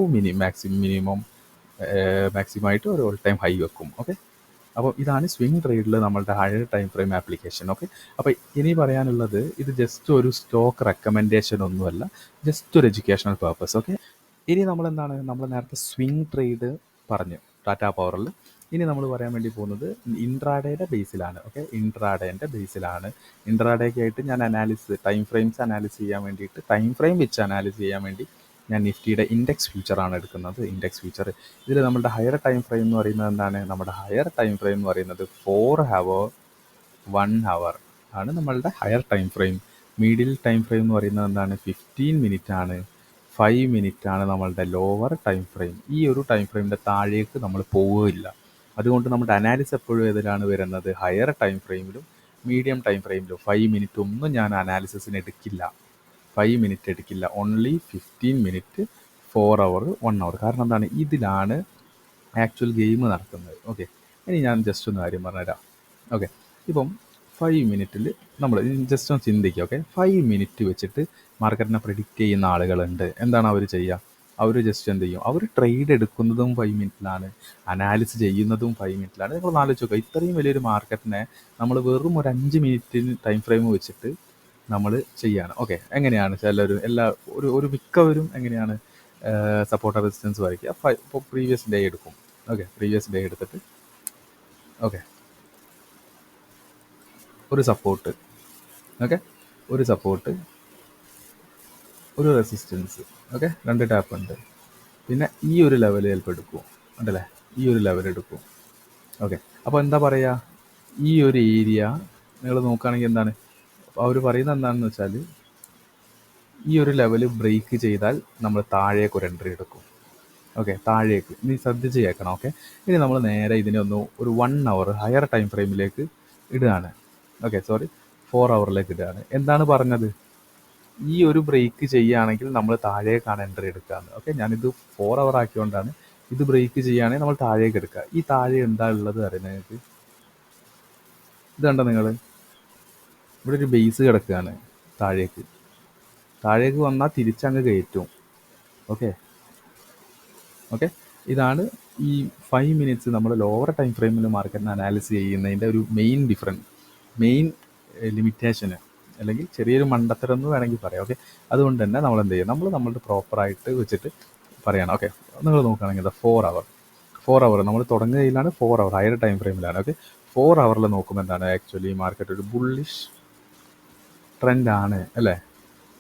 മാക്സിമം ആയിട്ട് ഒരു ഓൾ ടൈം ഹൈ വെക്കും. ഓക്കെ, അപ്പോൾ ഇതാണ് സ്വിങ് ട്രേഡിൽ നമ്മളുടെ higher time frame application. Okay, അപ്പോൾ ഇനി പറയാനുള്ളത്, ഇത് ജസ്റ്റ് ഒരു സ്റ്റോക്ക് റെക്കമെൻഡേഷൻ ഒന്നുമല്ല, ജസ്റ്റ് ഒരു എഡ്യൂക്കേഷണൽ പർപ്പസ്. ഓക്കെ, ഇനി നമ്മളെന്താണ്, നമ്മൾ നേരത്തെ സ്വിങ് ട്രേഡ് പറഞ്ഞു ടാറ്റ പവറിൽ. ഇനി നമ്മൾ പറയാൻ വേണ്ടി പോകുന്നത് ഇൻട്രാഡേയുടെ ബേസിലാണ്. ഓക്കെ, ഇൻട്രാഡേൻ്റെ ബേസിലാണ്. ഇൻട്രാഡേക്കായിട്ട് ഞാൻ ടൈം ഫ്രെയിംസ് അനാലിസ് ചെയ്യാൻ വേണ്ടിയിട്ട്, ടൈം ഫ്രെയിം വെച്ച് അനാലിസ് ചെയ്യാൻ വേണ്ടി ഞാൻ നിഫ്റ്റിയുടെ ഇൻഡെക്സ് ഫ്യൂച്ചറാണ് എടുക്കുന്നത്. ഇൻഡെക്സ് ഫ്യൂച്ചർ ഇതിൽ നമ്മുടെ ഹയർ ടൈം ഫ്രെയിം എന്ന് പറയുന്നത് എന്താണ്? നമ്മുടെ ഹയർ ടൈം ഫ്രെയിം എന്ന് പറയുന്നത് 4 അവർ, 1 അവർ ആണ് നമ്മളുടെ higher time frame. Middle time frame എന്ന് പറയുന്നത് എന്താണ്? 15 മിനിറ്റ് ആണ്. 5 മിനിറ്റ് ആണ് നമ്മളുടെ ലോവർ ടൈം ഫ്രെയിം. ഈ ഒരു ടൈം ഫ്രെയിമിൻ്റെ താഴേക്ക് നമ്മൾ പോവുകയില്ല. അതുകൊണ്ട് നമ്മുടെ അനാലിസിസ് എപ്പോഴും ഏതിലാണ് വരുന്നത്? ഹയർ ടൈം ഫ്രെയിമിലും മീഡിയം ടൈം ഫ്രെയിമിലും. 5 മിനിറ്റ് ഒന്നും ഞാൻ അനാലിസിസിന് എടുക്കില്ല. 5 മിനിറ്റ് എടുക്കില്ല. Only 15 minute, 4 hour, 1 hour. കാരണം എന്താണ്? ഇതിലാണ് ആക്ച്വൽ ഗെയിം നടക്കുന്നത്. ഓക്കെ, ഇനി ഞാൻ ജസ്റ്റ് ഒന്ന് കാര്യം പറഞ്ഞുതരാം. ഓക്കെ, ഇപ്പം 5 മിനിറ്റിൽ നമ്മൾ ജസ്റ്റ് ഒന്ന് ചിന്തിക്കുക. ഓക്കെ, 5 മിനിറ്റ് വെച്ചിട്ട് മാർക്കറ്റിനെ പ്രെഡിക്റ്റ് ചെയ്യുന്ന ആളുകളുണ്ട്. എന്താണ് അവർ ചെയ്യുക? അവർ ജസ്റ്റ് എന്ത് ചെയ്യും? അവർ ട്രേഡ് എടുക്കുന്നതും 5 മിനിറ്റിലാണ്, അനാലിസിസ് ചെയ്യുന്നതും 5 മിനിറ്റിലാണ്. നിങ്ങൾ ആലോചിച്ച് നോക്കുക, ഇത്രയും വലിയൊരു മാർക്കറ്റിനെ നമ്മൾ വെറും ഒരു 5 മിനിറ്റിന് ടൈം ഫ്രെയിം വെച്ചിട്ട് നമ്മൾ ചെയ്യാണ്. ഓക്കെ, എങ്ങനെയാണ് ഒരു മിക്കവരും എങ്ങനെയാണ് സപ്പോർട്ട് റെസിസ്റ്റൻസ് വരയ്ക്കുക? ഇപ്പോൾ പ്രീവിയസ് ഡേ എടുക്കും. ഓക്കെ, പ്രീവിയസ് ഡേ എടുത്തിട്ട് ഓക്കെ ഒരു സപ്പോർട്ട്, ഓക്കെ ഒരു സപ്പോർട്ട്, ഒരു റെസിസ്റ്റൻസ്, ഓക്കെ 2 ടാപ്പ് ഉണ്ട്. പിന്നെ ഈ ഒരു ലെവൽ ചിലപ്പോൾ എടുക്കും, ഉണ്ടല്ലേ? ഈ ഒരു ലെവൽ എടുക്കും. ഓക്കെ, അപ്പോൾ എന്താ പറയുക, ഈ ഒരു ഏരിയ നിങ്ങൾ നോക്കുകയാണെങ്കിൽ എന്താണ് അവർ പറയുന്നത്? എന്താണെന്ന് വെച്ചാൽ ഈ ഒരു ലെവൽ ബ്രേക്ക് ചെയ്താൽ നമ്മൾ താഴേക്ക് ഒരു എൻട്രി എടുക്കും. ഓക്കെ, താഴേക്ക് നീ ശ്രദ്ധിച്ച് കേൾക്കണം. ഓക്കെ, ഇനി നമ്മൾ നേരെ ഇതിനെ ഒരു 1 അവർ ഹയർ ടൈം ഫ്രെയിമിലേക്ക് ഇടുകയാണ്. ഓക്കെ, 4 അവറിലേക്ക് ഇടുകയാണ്. എന്താണ് പറഞ്ഞത്? ഈ ഒരു ബ്രേക്ക് ചെയ്യുകയാണെങ്കിൽ നമ്മൾ താഴേക്കാണ് എൻട്രി എടുക്കുകയെന്ന്. ഓക്കെ, ഞാനിത് 4 അവർ ആക്കിയോണ്ടാണ്. ഇത് ബ്രേക്ക് ചെയ്യുകയാണെങ്കിൽ നമ്മൾ താഴേക്ക് എടുക്കുക. ഈ താഴെ എന്താ ഉള്ളത് അറിയാം നിങ്ങൾക്ക്? ഇത് കണ്ടോ നിങ്ങൾ? ഇവിടെ ഒരു ബേസ് കിടക്കുകയാണ്. താഴേക്ക് വന്നാൽ തിരിച്ചങ്ങ് കയറ്റും. ഓക്കെ, ഇതാണ് ഈ 5 മിനിറ്റ്സ് നമ്മൾ ലോവർ ടൈം ഫ്രെയിമിൽ മാർക്കറ്റിനെ അനാലിസിസ് ചെയ്യുന്നതിൻ്റെ ഒരു മെയിൻ ലിമിറ്റേഷന്, അല്ലെങ്കിൽ ചെറിയൊരു മണ്ടത്തരം എന്ന് വേണമെങ്കിൽ പറയാം. ഓക്കെ, അതുകൊണ്ട് തന്നെ നമ്മൾ എന്ത് ചെയ്യും? നമ്മളുടെ പ്രോപ്പറായിട്ട് വെച്ചിട്ട് പറയണം. ഓക്കെ, നിങ്ങൾ നോക്കുകയാണെങ്കിൽ 4 അവർ നമ്മൾ തുടങ്ങുകയിലാണ്. 4 അവർ ഹയർ ടൈം ഫ്രെയിമിലാണ്. ഓക്കെ, 4 അവറിൽ നോക്കുമ്പോൾ എന്താണ്? ആക്ച്വലി മാർക്കറ്റ് ഒരു ബുള്ളിഷ് ട്രെൻഡാണ്, അല്ലേ?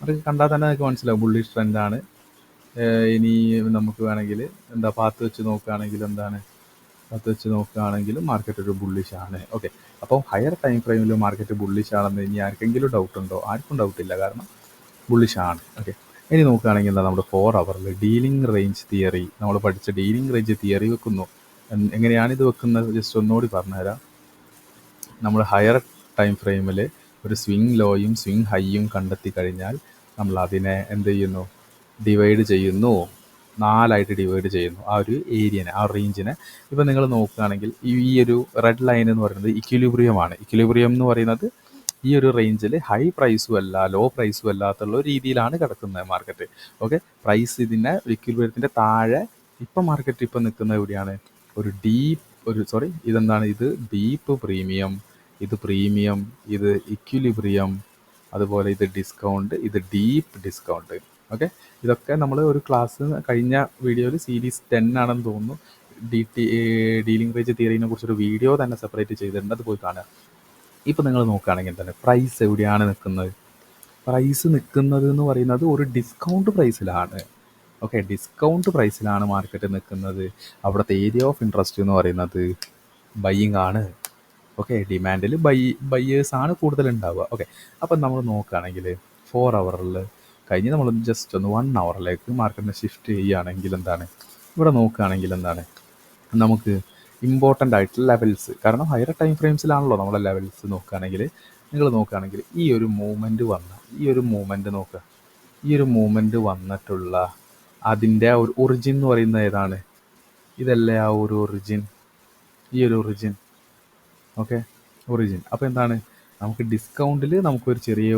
അത് കണ്ടാൽ തന്നെ നിങ്ങൾക്ക് മനസ്സിലാവും ബുള്ളിഷ് ട്രെൻഡാണ്. ഇനി നമുക്ക് വേണമെങ്കിൽ പാത്ത് വെച്ച് നോക്കുകയാണെങ്കിലും മാർക്കറ്റ് ഒരു ബുള്ളിഷ് ആണ്. ഓക്കെ, അപ്പോൾ ഹയർ ടൈം ഫ്രെയിമിൽ മാർക്കറ്റ് ബുള്ളിഷ് ആണെന്ന് ഇനി ആർക്കെങ്കിലും ഡൗട്ട് ഉണ്ടോ? ആർക്കും ഡൗട്ടില്ല, കാരണം ബുള്ളിഷ് ആണ്. ഓക്കെ, ഇനി നോക്കുകയാണെങ്കിൽ നമ്മുടെ 4 അവറിൽ ഡീലിംഗ് റേഞ്ച് തിയറി, നമ്മൾ പഠിച്ച ഡീലിംഗ് റേഞ്ച് തിയറി വെക്കുന്നു. എങ്ങനെയാണിത് വെക്കുന്നത്? ജസ്റ്റ് ഒന്നുകൂടി പറഞ്ഞുതരാം. നമ്മൾ ഹയർ ടൈം ഫ്രെയിമിൽ ഒരു സ്വിങ് ലോയും സ്വിങ് ഹൈയും കണ്ടെത്തി കഴിഞ്ഞാൽ നമ്മൾ അതിനെ എന്ത് ചെയ്യുന്നു? ഡിവൈഡ് ചെയ്യുന്നു, 4 ആയിട്ട് ഡിവൈഡ് ചെയ്യുന്നു. ആ ഒരു ഏരിയനെ, ആ റേഞ്ചിനെ. ഇപ്പം നിങ്ങൾ നോക്കുകയാണെങ്കിൽ ഈ ഒരു റെഡ് ലൈൻ എന്ന് പറയുന്നത് ഇക്വിലിബ്രിയം ആണ്. ഇക്വിലിബ്രിയം എന്ന് പറയുന്നത് ഈ ഒരു റേഞ്ചിൽ ഹൈ പ്രൈസും അല്ല ലോ പ്രൈസും അല്ലാത്തുള്ള ഒരു രീതിയിലാണ് കിടക്കുന്നത് മാർക്കറ്റ്. ഓക്കെ, പ്രൈസ് ഇതിൻ്റെ ഇക്വിലിബ്രിയത്തിൻ്റെ താഴെ ഇപ്പം മാർക്കറ്റ് ഇപ്പം നിൽക്കുന്നത് എവിടെയാണ്? ഒരു ഡീപ്പ് ഇതെന്താണ്? ഇത് ഡീപ്പ് പ്രീമിയം, ഇത് പ്രീമിയം, ഇത് ഇക്വിലിബ്രിയം, അതുപോലെ ഇത് ഡിസ്കൗണ്ട്, ഇത് ഡീപ്പ് ഡിസ്കൗണ്ട്. ഓക്കെ, ഇതൊക്കെ നമ്മൾ ഒരു ക്ലാസ് കഴിഞ്ഞ വീഡിയോയിൽ സീരീസ് 10 ആണെന്ന് തോന്നുന്നു, ഡീലിംഗ് റേഞ്ച് തിയറിനെ കുറിച്ചൊരു വീഡിയോ തന്നെ സെപ്പറേറ്റ് ചെയ്തിട്ടുണ്ട്, അത് പോയി കാണുക. ഇപ്പം നിങ്ങൾ നോക്കുകയാണെങ്കിൽ തന്നെ പ്രൈസ് എവിടെയാണ് നിൽക്കുന്നത്? പ്രൈസ് നിൽക്കുന്നത് എന്ന് പറയുന്നത് ഒരു ഡിസ്കൗണ്ട് പ്രൈസിലാണ്. ഓക്കെ, ഡിസ്കൗണ്ട് പ്രൈസിലാണ് മാർക്കറ്റ് നിൽക്കുന്നത്. അവിടുത്തെ ഏരിയ ഓഫ് ഇൻട്രസ്റ്റ് എന്ന് പറയുന്നത് ബൈയിങ് ആണ്. ഓക്കെ, ഡിമാൻഡിൽ ബയ്യേഴ്സാണ് കൂടുതലുണ്ടാവുക. ഓക്കെ, അപ്പം നമ്മൾ നോക്കുകയാണെങ്കിൽ 4 ഹവറിൽ കഴിഞ്ഞ് നമ്മൾ ജസ്റ്റ് ഒന്ന് 1 ഹവറിലേക്ക് മാർക്കറ്റിനെ ഷിഫ്റ്റ് ചെയ്യുകയാണെങ്കിൽ എന്താണ്? ഇവിടെ നോക്കുകയാണെങ്കിൽ എന്താണ്? നമുക്ക് ഇമ്പോർട്ടൻ്റ് ആയിട്ടുള്ള ലെവൽസ്, കാരണം ഹയർ ടൈം ഫ്രെയിംസിലാണല്ലോ നമ്മളെ ലെവൽസ് നോക്കുകയാണെങ്കിൽ, നിങ്ങൾ നോക്കുകയാണെങ്കിൽ ഈ ഒരു മൂവ്മെൻറ്റ് നോക്കുക. ഈ ഒരു മൂവ്മെൻറ്റ് വന്നിട്ടുള്ള അതിൻ്റെ ആ ഒരു ഒറിജിൻ എന്ന് പറയുന്നത് ഏതാണ്? ഇതല്ലേ ആ ഒരു ഒറിജിൻ, ഈ ഒരു ഒറിജിൻ. Okay, origin. അപ്പോൾ എന്താണ്? നമുക്ക് ഡിസ്കൗണ്ടിൽ നമുക്കൊരു ചെറിയ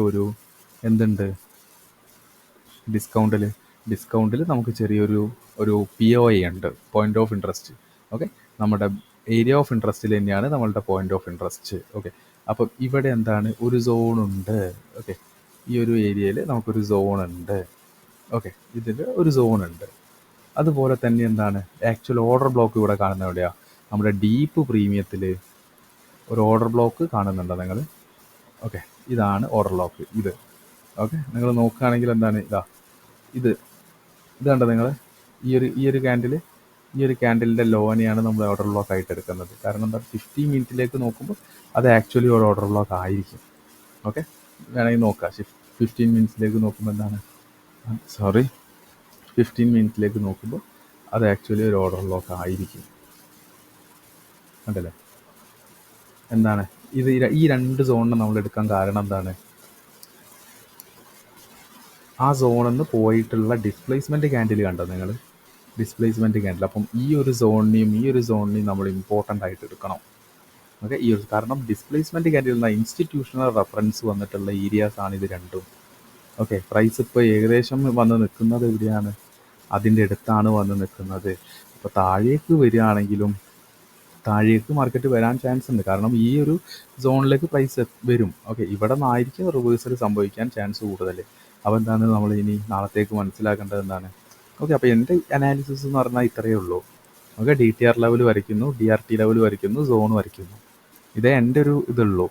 എന്തുണ്ട്? ഡിസ്കൗണ്ടിൽ നമുക്ക് ചെറിയൊരു POI ഉണ്ട്, പോയിൻ്റ് ഓഫ് ഇൻട്രസ്റ്റ്. ഓക്കെ, നമ്മുടെ ഏരിയ ഓഫ് ഇൻട്രസ്റ്റിൽ തന്നെയാണ് നമ്മളുടെ പോയിൻ്റ് ഓഫ് ഇൻട്രസ്റ്റ്. ഓക്കെ, അപ്പം ഇവിടെ എന്താണ്? ഒരു സോണുണ്ട്. ഓക്കെ, ഈ ഒരു ഏരിയയിൽ നമുക്കൊരു സോണുണ്ട്. ഓക്കെ, ഇതിൽ ഒരു സോണുണ്ട്. അതുപോലെ തന്നെ എന്താണ്? ആക്ച്വൽ ഓർഡർ ബ്ലോക്ക് ഇവിടെ കാണുന്ന എവിടെയാണ്? നമ്മുടെ ഡീപ്പ് പ്രീമിയത്തിൽ ഒരു ഓർഡർ ബ്ലോക്ക് കാണുന്നുണ്ടോ നിങ്ങൾ? ഓക്കെ, ഇതാണ് ഓർഡർ ബ്ലോക്ക്. ഇത് ഓക്കെ, നിങ്ങൾ നോക്കുകയാണെങ്കിൽ എന്താണ്? ഇത് കണ്ടോ നിങ്ങൾ? ഈ ഒരു ക്യാൻഡിലിൻ്റെ ലോനെയാണ് നമ്മൾ ഓർഡർ ബ്ലോക്ക് ആയിട്ട് എടുക്കുന്നത്. കാരണം എന്താ? 15 മിനിറ്റിലേക്ക് നോക്കുമ്പോൾ അത് ആക്ച്വലി ഒരു ഓർഡർ ബ്ലോക്ക് ആയിരിക്കും. ഓക്കെ, വേണമെങ്കിൽ നോക്കാം. 15 മിനിറ്റ്സിലേക്ക് നോക്കുമ്പോൾ എന്താണ്? 15 മിനിറ്റിലേക്ക് നോക്കുമ്പോൾ അത് ആക്ച്വലി ഒരു ഓർഡർ ബ്ലോക്ക് ആയിരിക്കും. കണ്ടല്ലേ? എന്താണ് ഇത്? ഈ 2 സോണിനെ നമ്മൾ എടുക്കാൻ കാരണം എന്താണ്? ആ സോണിൽ നിന്ന് പോയിട്ടുള്ള ഡിസ്പ്ലേസ്മെൻറ്റ് ക്യാൻഡിൽ കണ്ടോ നിങ്ങൾ? Displacement candle. അപ്പം ഈ ഒരു സോണിനെയും നമ്മൾ ഇമ്പോർട്ടൻ്റ് ആയിട്ട് എടുക്കണം. ഓക്കെ, കാരണം ഡിസ്പ്ലേസ്മെൻറ്റ് ക്യാൻഡിൽ എന്ന ഇൻസ്റ്റിറ്റ്യൂഷണൽ റെഫറൻസ് വന്നിട്ടുള്ള ഏരിയാസ് ആണ് ഇത് രണ്ടും. ഓക്കെ, പ്രൈസ് ഇപ്പോൾ ഏകദേശം വന്ന് നിൽക്കുന്നത് എവിടെയാണ്? അതിൻ്റെ അടുത്താണ് വന്ന് നിൽക്കുന്നത്. അപ്പോൾ താഴേക്ക് വരികയാണെങ്കിലും താഴേക്ക് മാർക്കറ്റ് വരാൻ ചാൻസ് ഉണ്ട്, കാരണം ഈ ഒരു സോണിലേക്ക് പ്രൈസ് വരും. ഓക്കെ, ഇവിടെ നിന്നായിരിക്കും റിവേഴ്സൽ സംഭവിക്കാൻ ചാൻസ് കൂടുതൽ. അപ്പോൾ എന്താണ് നമ്മൾ ഇനി നാളത്തേക്ക് മനസ്സിലാക്കേണ്ടത് എന്താണ്? ഓക്കെ, അപ്പോൾ എൻ്റെ അനാലിസിസ് എന്ന് പറഞ്ഞാൽ ഇത്രയേ ഉള്ളൂ. ഓക്കെ, DTR ലെവൽ വരയ്ക്കുന്നു, DRT ലെവൽ വരയ്ക്കുന്നു, സോൺ വരയ്ക്കുന്നു. ഇതേ എൻ്റെ ഇതുള്ളൂ.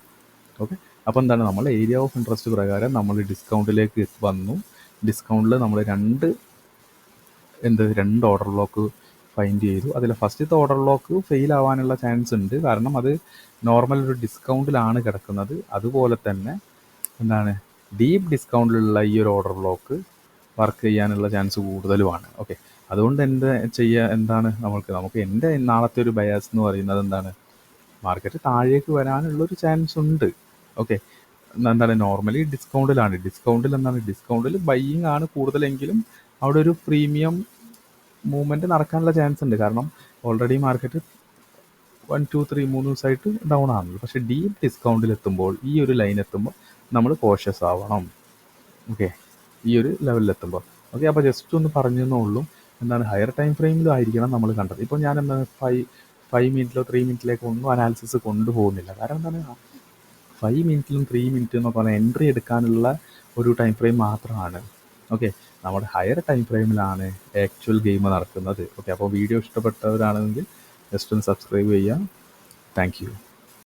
ഓക്കെ, അപ്പോൾ എന്താണ്? നമ്മൾ ഏരിയ ഓഫ് ഇൻട്രസ്റ്റ് പ്രകാരം നമ്മൾ ഡിസ്കൗണ്ടിലേക്ക് വന്നു. ഡിസ്കൗണ്ടിൽ നമ്മൾ രണ്ട് ഓർഡർ ബ്ലോക്ക് ഫൈൻഡ് ചെയ്തു. അതിൽ ഫസ്റ്റത്തെ ഓർഡർ ബ്ലോക്ക് ഫെയിൽ ആവാനുള്ള ചാൻസ് ഉണ്ട്, കാരണം അത് നോർമൽ ഒരു ഡിസ്കൗണ്ടിലാണ് കിടക്കുന്നത്. അതുപോലെ തന്നെ എന്താണ്? ഡീപ്പ് ഡിസ്കൗണ്ടിലുള്ള ഈ ഒരു ഓർഡർ ബ്ലോക്ക് വർക്ക് ചെയ്യാനുള്ള ചാൻസ് കൂടുതലുമാണ്. ഓക്കെ, അതുകൊണ്ട് എന്താണ് നമുക്ക് എൻ്റെ നാളത്തെ ഒരു ബയാസ് എന്ന് പറയുന്നത് എന്താണ്? മാർക്കറ്റ് താഴേക്ക് വരാനുള്ളൊരു ചാൻസ് ഉണ്ട്. ഓക്കെ, എന്താണ്? നോർമലി ഡിസ്കൗണ്ടിൽ ബൈയിങ് ആണ് കൂടുതലെങ്കിലും അവിടെ ഒരു പ്രീമിയം മൂവ്മെൻറ്റ് നടക്കാനുള്ള ചാൻസ് ഉണ്ട്, കാരണം ഓൾറെഡി മാർക്കറ്റ് 1, 2, 3 ദിവസമായിട്ട് ഡൗൺ ആണല്ലോ. പക്ഷേ ഡീപ്പ് ഡിസ്കൗണ്ടിലെത്തുമ്പോൾ, ഈ ഒരു ലൈൻ എത്തുമ്പോൾ നമ്മൾ കോഷ്യസ് ആവണം. ഓക്കെ, ഈ ഒരു ലെവലിലെത്തുമ്പോൾ. ഓക്കെ, അപ്പോൾ ജസ്റ്റ് ഒന്ന് പറഞ്ഞേ ഉള്ളൂ. എന്താണ്? ഹയർ ടൈം ഫ്രെയിമിലും ആയിരിക്കണം നമ്മൾ കണ്ടത്. ഇപ്പോൾ ഞാൻ എന്താണ് 5 മിനിറ്റിലോ 3 മിനിറ്റിലേക്കോ ഒന്നും അനാലിസിസ് കൊണ്ടുപോകുന്നില്ല, കാരണം എന്താണ്? 5 മിനിറ്റിലും 3 മിനിറ്റ് എന്നൊക്കെ പറഞ്ഞാൽ എൻട്രി എടുക്കാനുള്ള ഒരു ടൈം ഫ്രെയിം മാത്രമാണ്. ഓക്കെ, നമ്മുടെ ഹയർ ടൈം ഫ്രെയിമിലാണ് ആക്ച്വൽ ഗെയിം നടക്കുന്നത്. ഓക്കെ, അപ്പോൾ വീഡിയോ ഇഷ്ടപ്പെട്ടവരാണെങ്കിൽ ജസ്റ്റ് ഒന്ന് സബ്സ്ക്രൈബ് ചെയ്യുക. Thank you.